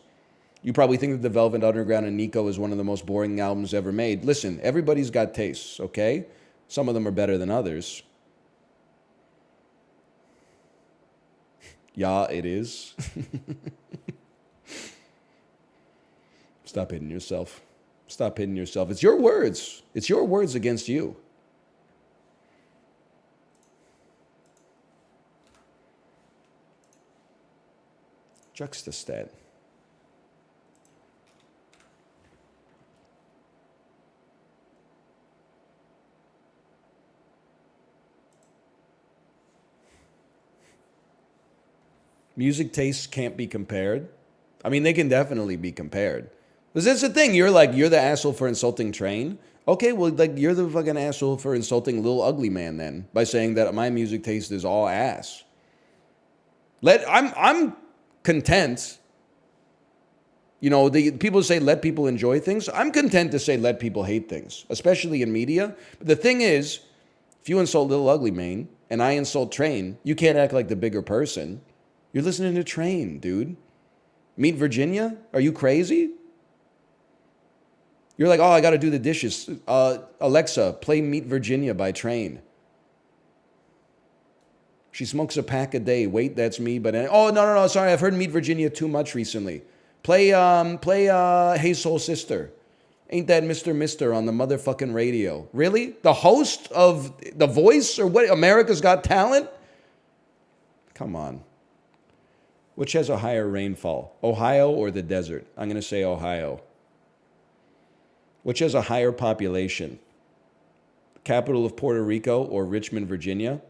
You probably think that The Velvet Underground and Nico is one of the most boring albums ever made. Listen, everybody's got tastes, okay? Some of them are better than others. Yeah, it is. Stop hitting yourself. Stop hitting yourself. It's your words. It's your words against you. Juxtastat. Music tastes can't be compared. I mean, they can definitely be compared. Because that's the thing. You're the asshole for insulting Train. Okay, well, like, you're the fucking asshole for insulting Lil Ugly Man then by saying that my music taste is all ass. I'm content. You know, the people say let people enjoy things. I'm content to say let people hate things, especially in media. But the thing is, if you insult Lil Ugly Man and I insult Train, you can't act like the bigger person. You're listening to Train, dude. Meet Virginia? Are you crazy? You're like, oh, I got to do the dishes. Alexa, play Meet Virginia by Train. She smokes a pack a day. Wait, that's me. But oh, no. Sorry, I've heard Meet Virginia too much recently. Play Hey Soul Sister. Ain't that Mr. on the motherfucking radio? Really? The host of The Voice or what? America's Got Talent? Come on. Which has a higher rainfall? Ohio or the desert? I'm going to say Ohio. Which has a higher population? Capital of Puerto Rico or Richmond, Virginia?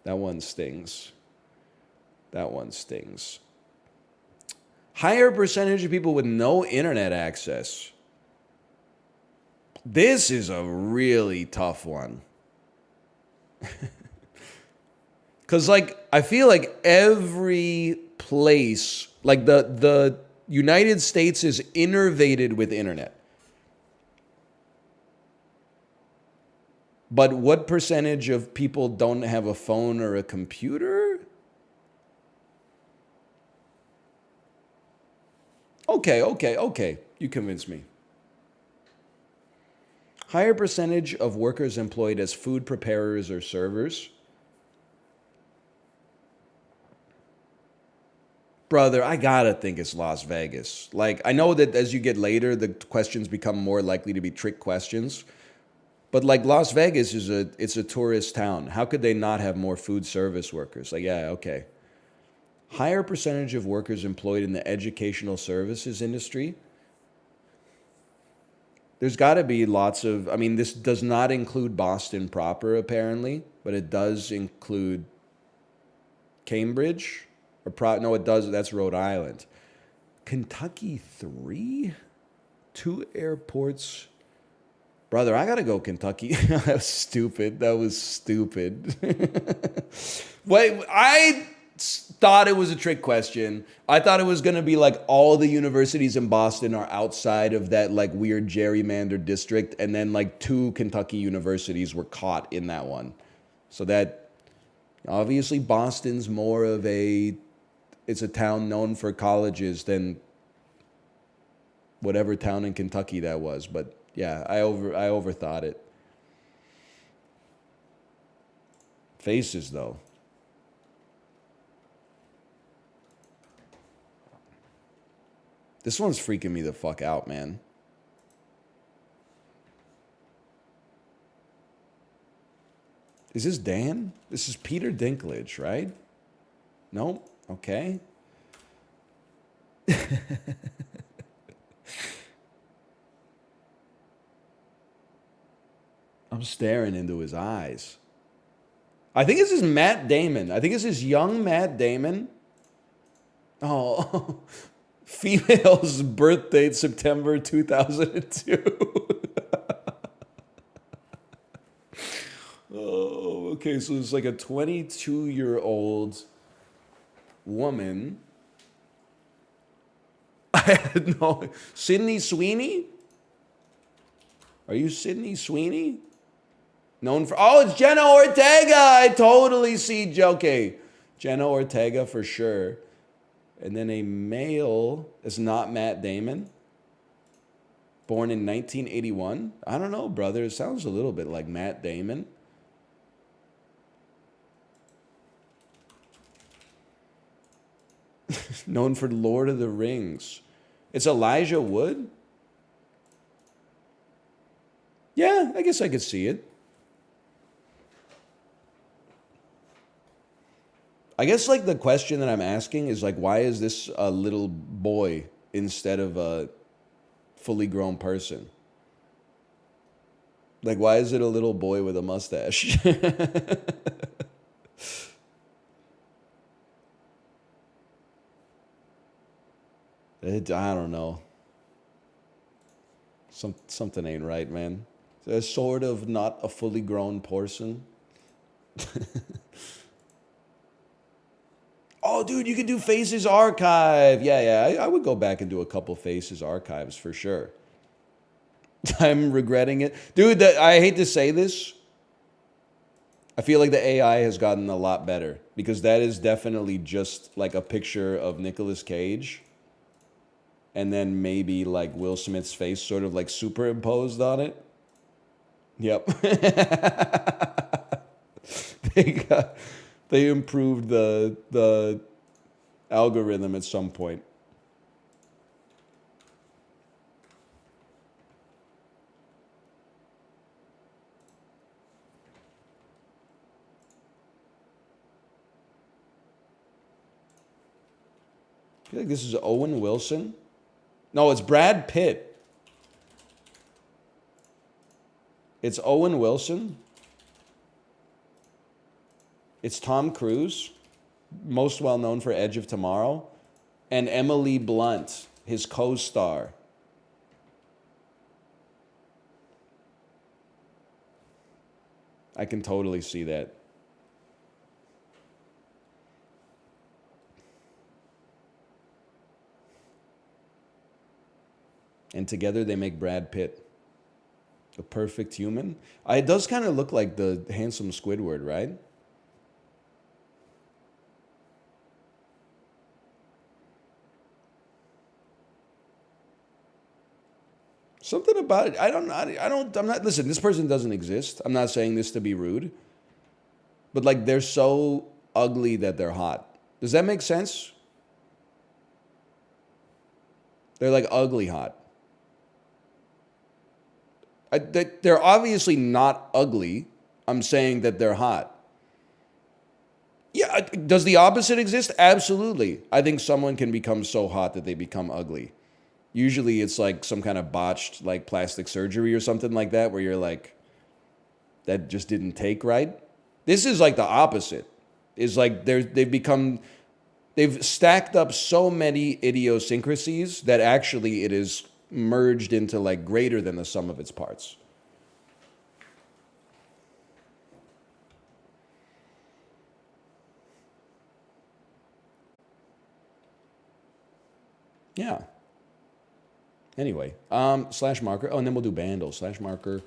That one stings. That one stings. Higher percentage of people with no internet access. This is a really tough one. Because, like, I feel like every place, like the United States is innervated with internet. But what percentage of people don't have a phone or a computer? Okay. You convinced me. Higher percentage of workers employed as food preparers or servers. Brother, I gotta think it's Las Vegas. Like, I know that as you get later, the questions become more likely to be trick questions. But like Las Vegas it's a tourist town. How could they not have more food service workers? Like, yeah, okay. Higher percentage of workers employed in the educational services industry. There's got to be lots of, I mean, this does not include Boston proper, apparently, but it does include Cambridge. No, it does. That's Rhode Island. Kentucky 3? 2 airports. Brother, I got to go Kentucky. That was stupid. That was stupid. Wait, I thought it was a trick question. I thought it was going to be like all the universities in Boston are outside of that like weird gerrymandered district, and then like 2 Kentucky universities were caught in that one. So that obviously Boston's more of it's a town known for colleges than whatever town in Kentucky that was. But yeah, I overthought it. Faces though. This one's freaking me the fuck out, man. Is this Dan? This is Peter Dinklage, right? Nope. Okay. I'm staring into his eyes. I think this is Matt Damon. I think this is young Matt Damon. Oh, female's birth date September 2002. Oh, okay. So it's like a 22-year-old woman. I had no. Sydney Sweeney? Are you Sydney Sweeney? Known for. Oh, it's Jenna Ortega. I totally see. Okay. Jenna Ortega for sure. And then a male is not Matt Damon. Born in 1981. I don't know, brother. It sounds a little bit like Matt Damon. Known for Lord of the Rings. It's Elijah Wood? Yeah, I guess I could see it. I guess like the question that I'm asking is like, why is this a little boy instead of a fully grown person? Like, why is it a little boy with a mustache? I don't know. Something ain't right, man. They're sort of not a fully grown person. Oh, dude, you can do Faces Archive. Yeah. I would go back and do a couple Faces Archives for sure. I'm regretting it. Dude, I hate to say this. I feel like the AI has gotten a lot better because that is definitely just like a picture of Nicolas Cage and then maybe like Will Smith's face sort of like superimposed on it. Yep. They improved the algorithm at some point. I feel like this is Owen Wilson. No, it's Brad Pitt. It's Owen Wilson. It's Tom Cruise, most well known for Edge of Tomorrow, and Emily Blunt, his co-star. I can totally see that. And together they make Brad Pitt, the perfect human. It does kind of look like the handsome Squidward, right? Something about it. I'm not, listen, this person doesn't exist. I'm not saying this to be rude. But like they're so ugly that they're hot. Does that make sense? They're like ugly hot. They're obviously not ugly. I'm saying that they're hot. Yeah, does the opposite exist? Absolutely. I think someone can become so hot that they become ugly. Usually it's like some kind of botched like plastic surgery or something like that where you're like that just didn't take right. This is like the opposite. Is like they've stacked up so many idiosyncrasies that actually it is merged into like greater than the sum of its parts. Yeah. Anyway, slash marker. Oh, and then we'll do Bandle slash marker.